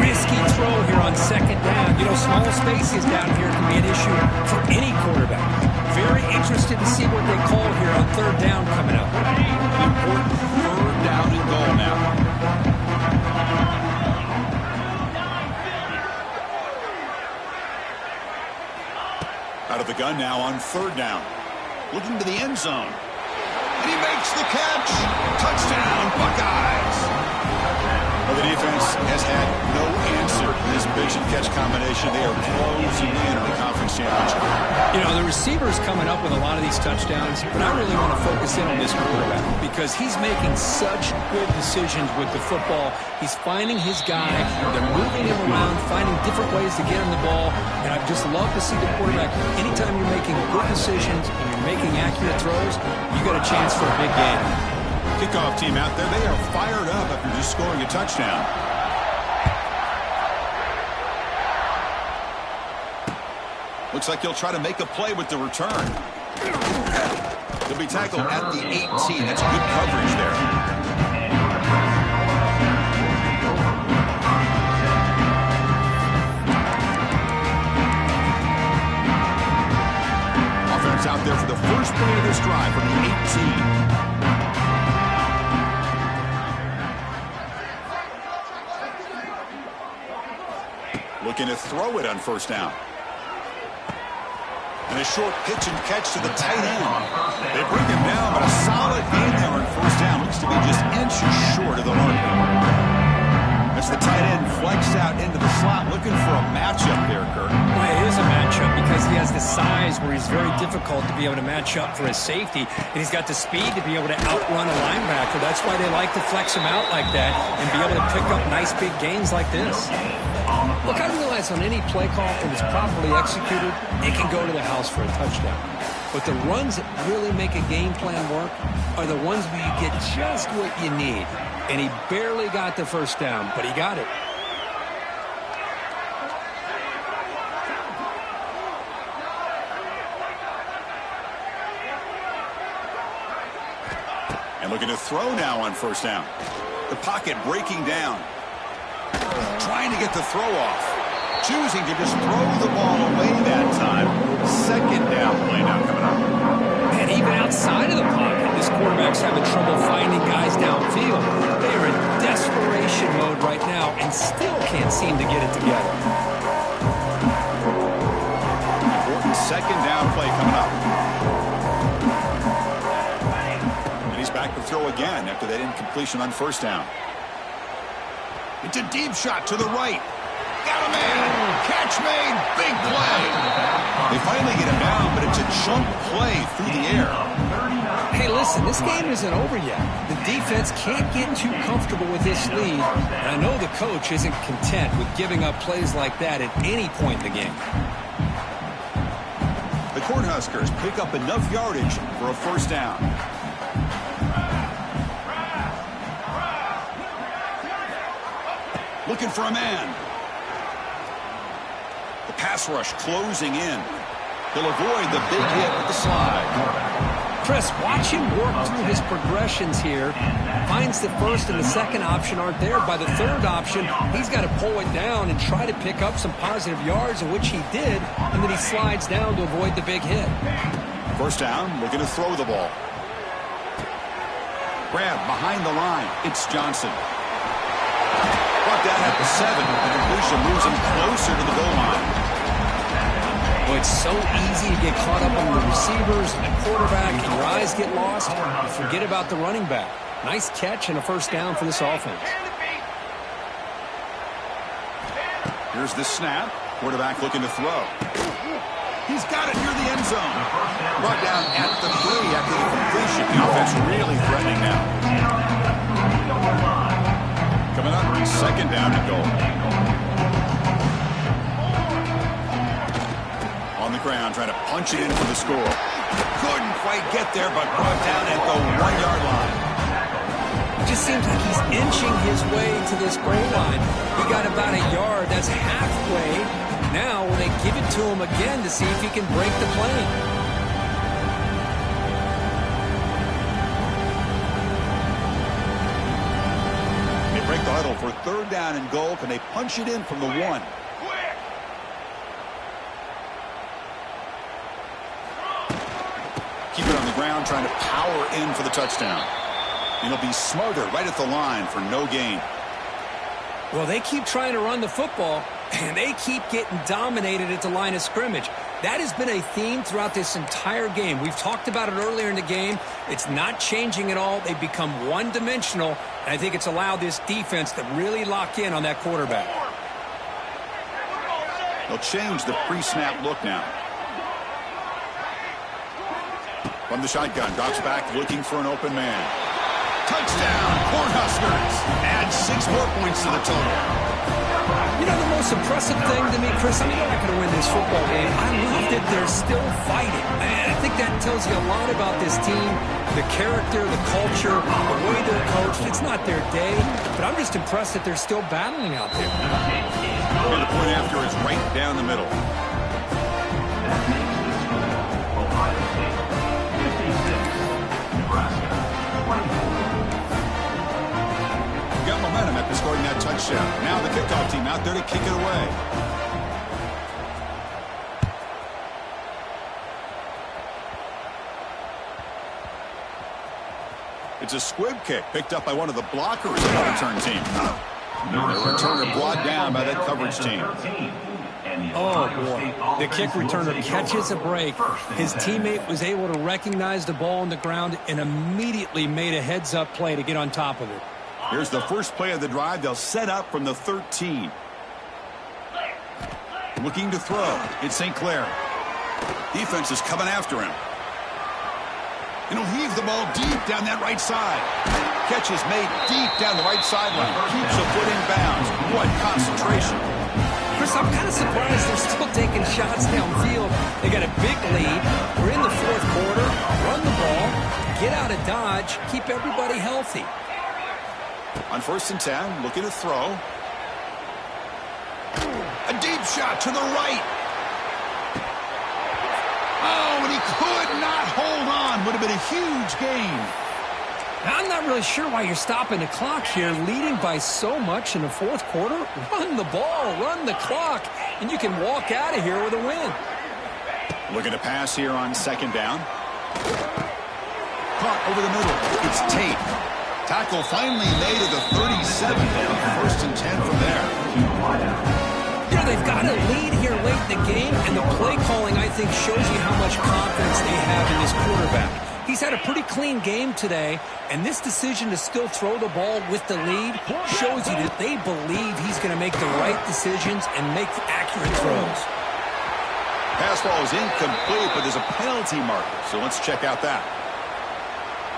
Risky throw here on second down. You know, small spaces down here can be an issue for any quarterback. Very interested to see what they call here on third down coming up. Important third down and goal now. Out of the gun now on third down. Looking to the end zone. And he makes the catch. Touchdown, Buckeyes. Well, the defense has had no answer in this pitch-and-catch combination. They are closing in on the conference championship. You know, the receiver's coming up with a lot of these touchdowns, but I really want to focus in on this quarterback because he's making such good decisions with the football. He's finding his guy. They're moving him around, finding different ways to get him the ball, and I'd just love to see the quarterback. Anytime you're making good decisions and you're making accurate throws, you got a chance for a big game. Kickoff team out there, they are fired up after just scoring a touchdown. Looks like he'll try to make a play with the return. He'll be tackled at the 18. That's good coverage there. Offense out there for the first play of this drive from the 18. Looking to throw it on first down. And a short pitch and catch to the tight end. They bring him down, but a solid gain there on first down. Looks to be just inches short of the mark. As the tight end flexed out into the slot, looking for a matchup there, Kurt. Well, it is a matchup because he has the size where he's very difficult to be able to match up for his safety. And he's got the speed to be able to outrun a linebacker. That's why they like to flex him out like that and be able to pick up nice big gains like this. Look, I realize on any play call, if it's properly executed, it can go to the house for a touchdown. But the runs that really make a game plan work are the ones where you get just what you need. And he barely got the first down, but he got it. And looking to throw now on first down. The pocket breaking down. Trying to get the throw off. Choosing to just throw the ball away that time. Second down play now coming up. And even outside of the pocket, this quarterback's having trouble finding guys downfield. They are in desperation mode right now and still can't seem to get it together. Important second down play coming up. And he's back to throw again after that incompletion on first down. It's a deep shot to the right. Got a man. Catch made. Big play. They finally get him down, but it's a chunk play through the air. Hey, listen, this game isn't over yet. The defense can't get too comfortable with this lead, and I know the coach isn't content with giving up plays like that at any point in the game. The Cornhuskers pick up enough yardage for a first down. Looking for a man. The pass rush closing in. He'll avoid the big hit with the slide. Chris, watch him work through his progressions here. Finds the first and the second option aren't there. By the third option, he's got to pull it down and try to pick up some positive yards, in which he did, and then he slides down to avoid the big hit. First down, looking to throw the ball. Grab behind the line. It's Johnson. Brought down at the 7. The completion moves him closer to the goal line. Well, it's so easy to get caught up on the receivers and the quarterback, and your eyes get lost. You forget about the running back. Nice catch and a first down for this offense. Here's the snap. Quarterback looking to throw. He's got it near the end zone. Brought down at the 3 after the completion. The offense really threatening now. Coming up, second down and goal. On the ground, trying to punch it in for the score. Couldn't quite get there, but brought down at the 1-yard line. It just seems like he's inching his way to this goal line. He got about a yard. That's halfway. Now when they give it to him again to see if he can break the plane. Break the huddle for third down and goal. Can they punch it in from the 1? Keep it on the ground, trying to power in for the touchdown. And he'll be smothered right at the line for no gain. Well, they keep trying to run the football, and they keep getting dominated at the line of scrimmage. That has been a theme throughout this entire game. We've talked about it earlier in the game. It's not changing at all. They've become one-dimensional, and I think it's allowed this defense to really lock in on that quarterback. They'll change the pre-snap look now. From the shotgun, drops back looking for an open man. Touchdown, Cornhuskers. Add 6 more points to the total. You know, the most impressive thing to me, Chris, I mean, they're not going to win this football game. I love that they're still fighting. And I think that tells you a lot about this team, the character, the culture, the way they're coached. It's not their day, but I'm just impressed that they're still battling out there. And the point after is right down the middle. Ohio State 56, Nebraska 24. Got momentum after scoring that touchdown. Now the kickoff team out there to kick it away. It's a squib kick picked up by one of the blockers of the return team. The returner brought down by that coverage team. Oh, boy. The kick returner catches a break. His teammate was able to recognize the ball on the ground and immediately made a heads-up play to get on top of it. Here's the first play of the drive. They'll set up from the 13. Looking to throw. It's St. Clair. Defense is coming after him. And he'll heave the ball deep down that right side. Catch is made deep down the right sideline. Keeps a foot in bounds. What concentration. Chris, I'm kind of surprised they're still taking shots downfield. They got a big lead. We're in the fourth quarter. Run the ball, get out of Dodge, keep everybody healthy. On 1st and 10, looking to throw. A deep shot to the right. Oh, and he could not hold on. Would have been a huge gain. Now, I'm not really sure why you're stopping the clock here, leading by so much in the fourth quarter. Run the ball, run the clock, and you can walk out of here with a win. Looking to pass here on 2nd down. Caught over the middle. It's Tate. Tackle finally made at the 37. 1st and 10 from there. They've got a lead here late in the game, and the play calling, I think, shows you how much confidence they have in this quarterback. He's had a pretty clean game today, and this decision to still throw the ball with the lead shows you that they believe he's going to make the right decisions and make accurate throws. Pass ball is incomplete, but there's a penalty marker, so let's check out that.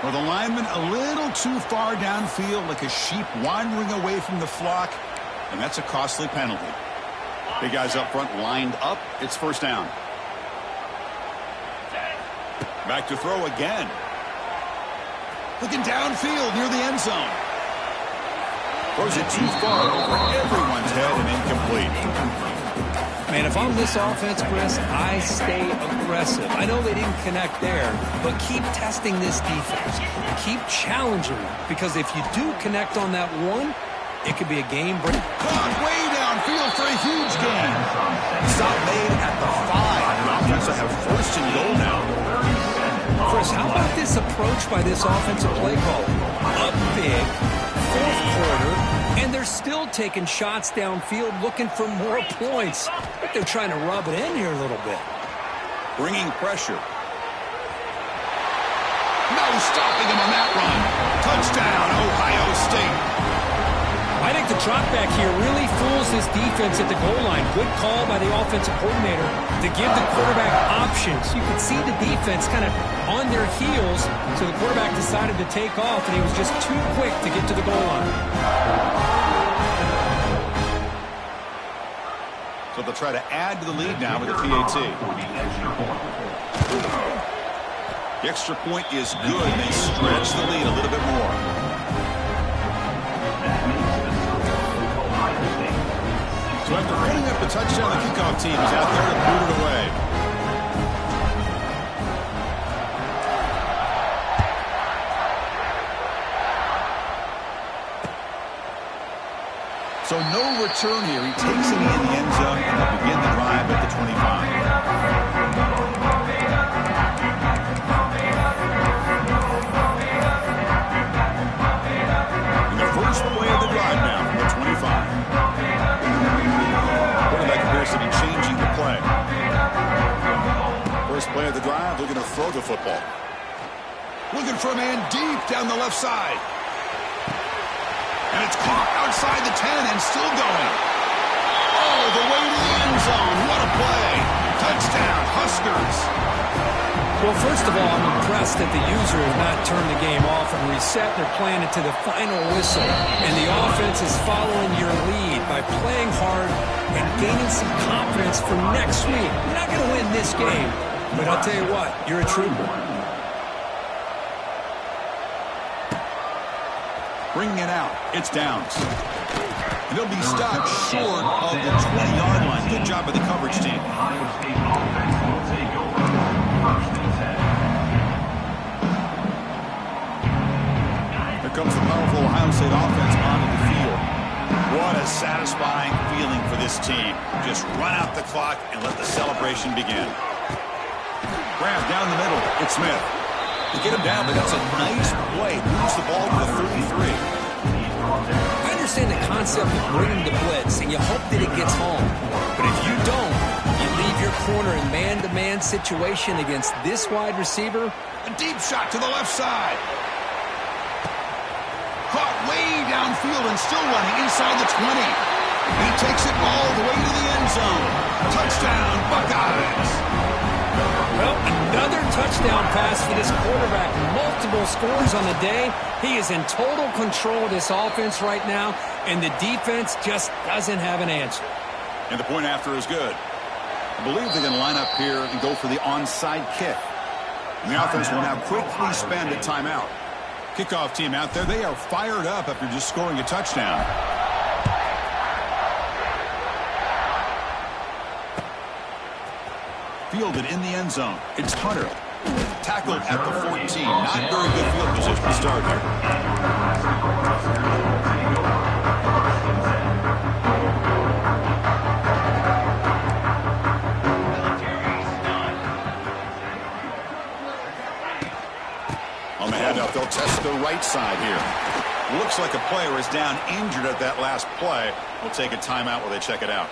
Well, the lineman a little too far downfield, like a sheep wandering away from the flock, and that's a costly penalty. Big guys up front lined up. It's 1st down. Back to throw again. Looking downfield near the end zone. Throws it too far over everyone's head and incomplete. Man, if I'm this offense, Chris, I stay aggressive. I know they didn't connect there, but keep testing this defense. Keep challenging them, because if you do connect on that one, it could be a game break. Caught way downfield for a huge gain. Stop made at the 5. The offense will have 1st and goal now. Chris, how about this approach by this offensive play caller? Up big, fourth quarter, and they're still taking shots downfield looking for more points. But they're trying to rub it in here a little bit. Bringing pressure. No stopping him on that run. Touchdown, Ohio State. I think the drop back here really fools this defense at the goal line. Good call by the offensive coordinator to give the quarterback options. You could see the defense kind of on their heels, so the quarterback decided to take off, and he was just too quick to get to the goal line. So they'll try to add to the lead now with a PAT. The extra point is good. They stretch the lead a little bit more. So after running up the touchdown, the kickoff team is out there to boot it away. So no return here. He takes it in the end zone, and they'll begin the drive at the 25. And the first play of the drive now from the 25. Quarterback appears to be changing the play. First play of the drive, looking to throw the football. Looking for a man deep down the left side. And it's caught outside the 10 and still going. All the way to the end zone. What a play. Touchdown, Huskers. Well, first of all, I'm impressed that the user has not turned the game off and reset. They're playing it to the final whistle. And the offense is following your lead by playing hard and gaining some confidence for next week. You're not going to win this game, but I'll tell you what, you're a trooper. Bringing it out. It's Downs. And they'll be stopped short of the 20-yard line. Good job by the coverage team. Ohio State offense will take over 1st and 10. Here comes the powerful Ohio State offense onto the field. What a satisfying feeling for this team. Just run out the clock and let the celebration begin. Grab down the middle. It's Smith. To get him down, but that's a nice play. Moves the ball to the 33. I understand the concept of bringing the blitz, and you hope that it gets home. But if you don't, you leave your corner in man-to-man situation against this wide receiver. A deep shot to the left side. Caught way downfield and still running inside the 20. He takes it all the way to the end zone. Touchdown, Buckeyes. Well, another touchdown pass for this quarterback. Multiple scores on the day. He is in total control of this offense right now, and the defense just doesn't have an answer. And the point after is good. I believe they're going to line up here and go for the onside kick. And the offense will now quickly spend a timeout. Kickoff team out there, they are fired up after just scoring a touchdown. Fielded in the end zone. It's Hunter. Tackled at the 14. Not very good field position to start here. On the handoff, they'll test the right side here. Looks like a player is down injured at that last play. We'll take a timeout while they check it out.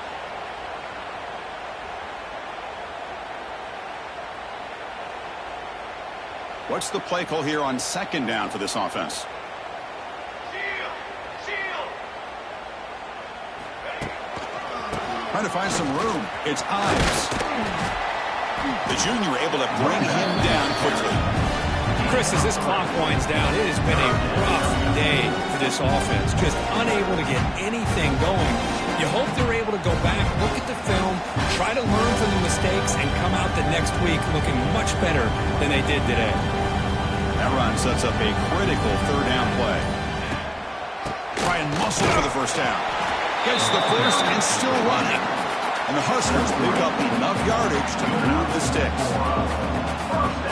What's the play call here on second down for this offense? Trying to find some room. It's Ives. The junior able to bring him down quickly. Chris, as this clock winds down, it has been a rough day for this offense. Just unable to get anything going. You hope they're able to go back, look at the film, try to learn from the mistakes, and come out the next week looking much better than they did today. That run sets up a critical third down play. Try and muscle for the first down. Gets the first and still running. And the Huskers pick up enough yardage to move the sticks.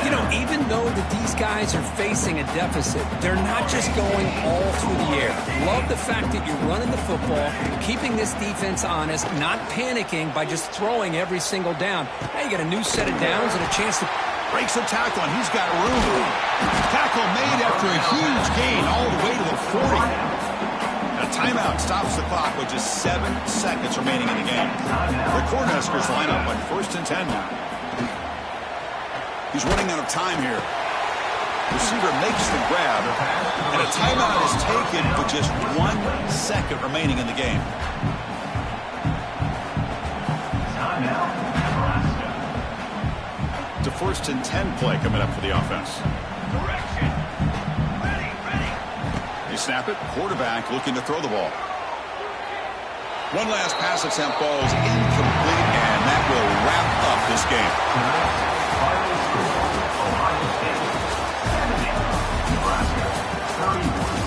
You know, even though that these guys are facing a deficit, they're not just going all through the air. Love the fact that you're running the football, keeping this defense honest, not panicking by just throwing every single down. Now you got a new set of downs and a chance to... Breaks a tackle, and he's got room. Tackle made after a huge gain all the way to the 40. And a timeout stops the clock with just 7 seconds remaining in the game. The Cornhuskers line up on 1st and 10 now. He's running out of time here. Receiver makes the grab, and a timeout is taken with just 1 second remaining in the game. It's a 1st and 10 play coming up for the offense. They snap it. Quarterback looking to throw the ball. One last pass attempt falls incomplete, and that will wrap up this game. Final score, Ohio State 70, Nebraska 31.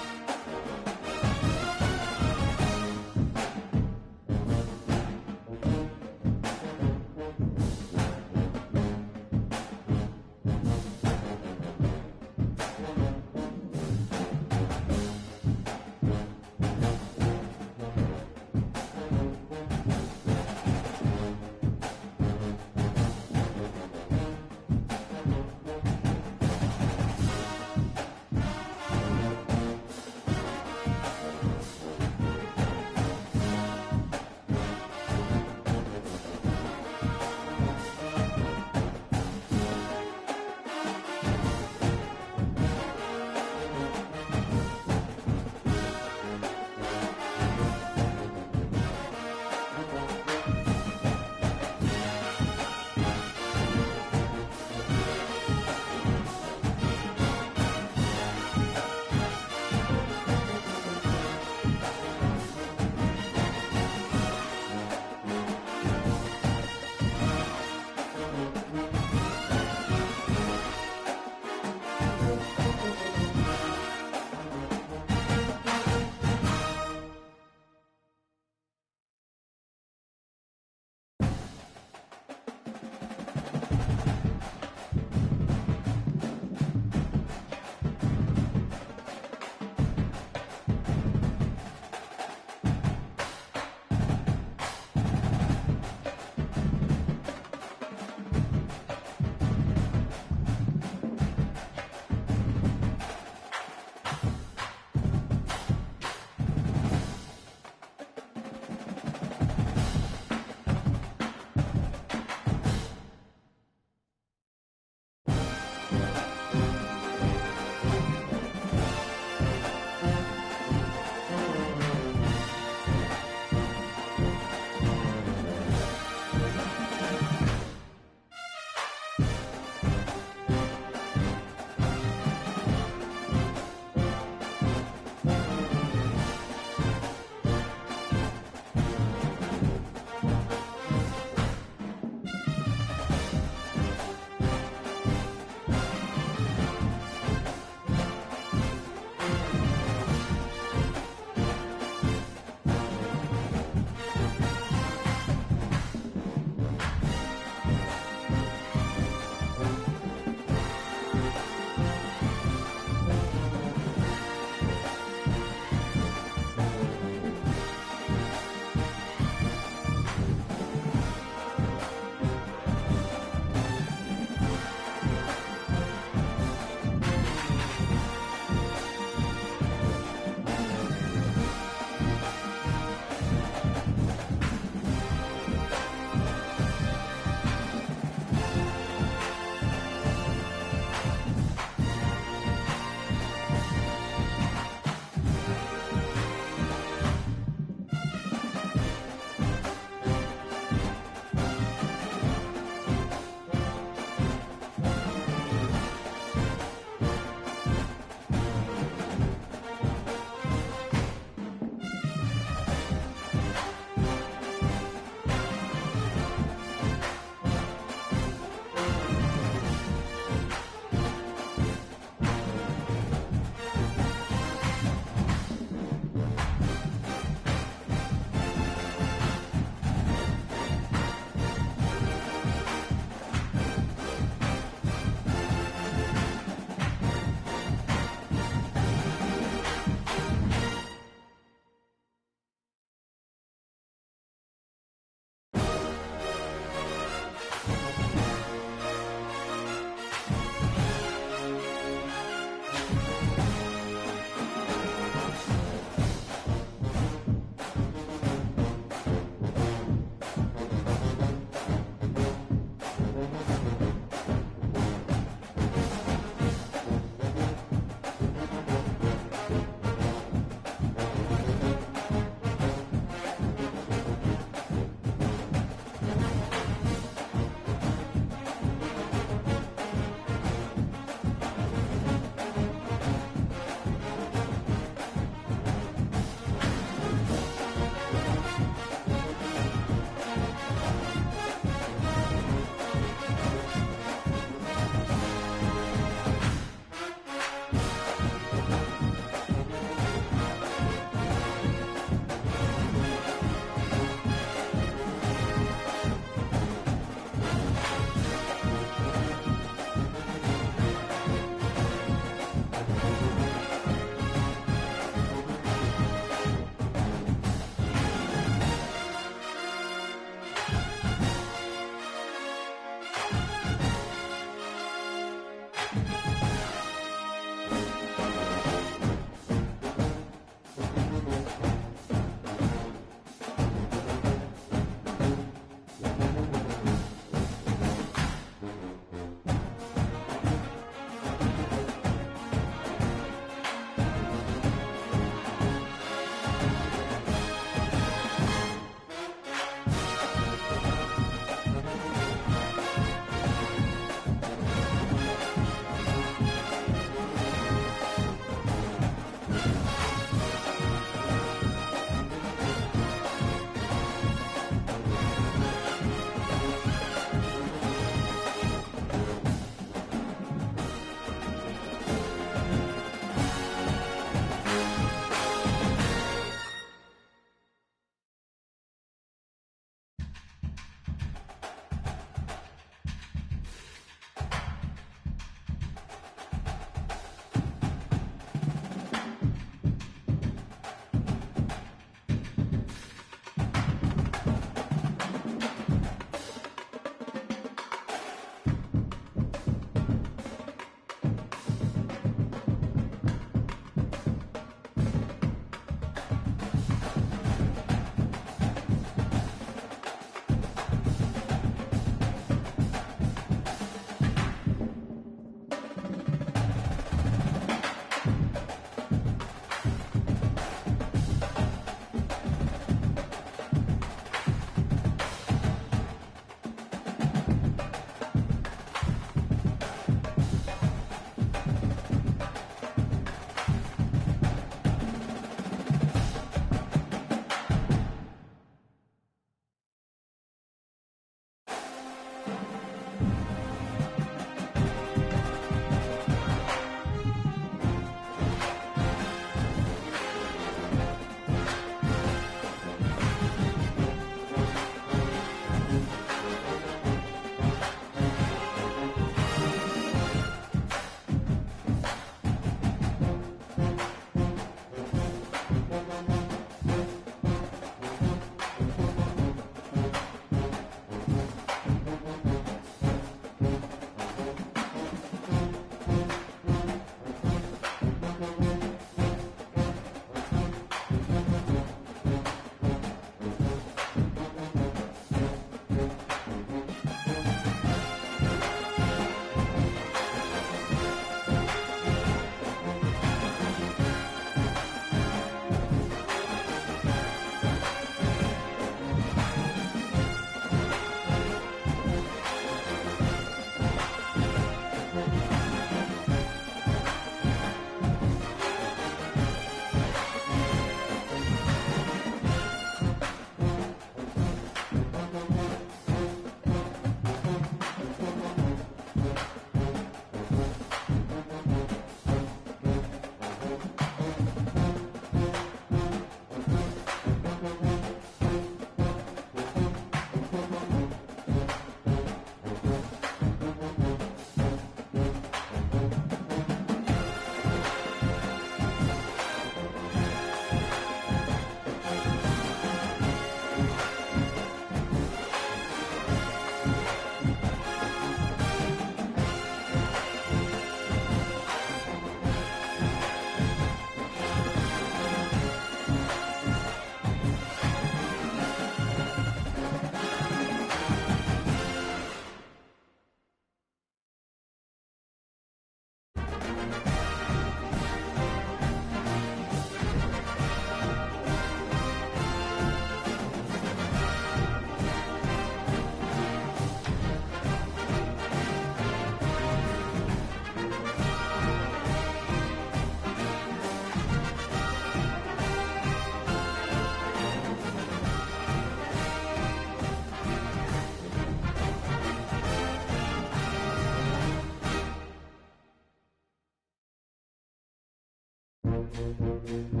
Bye.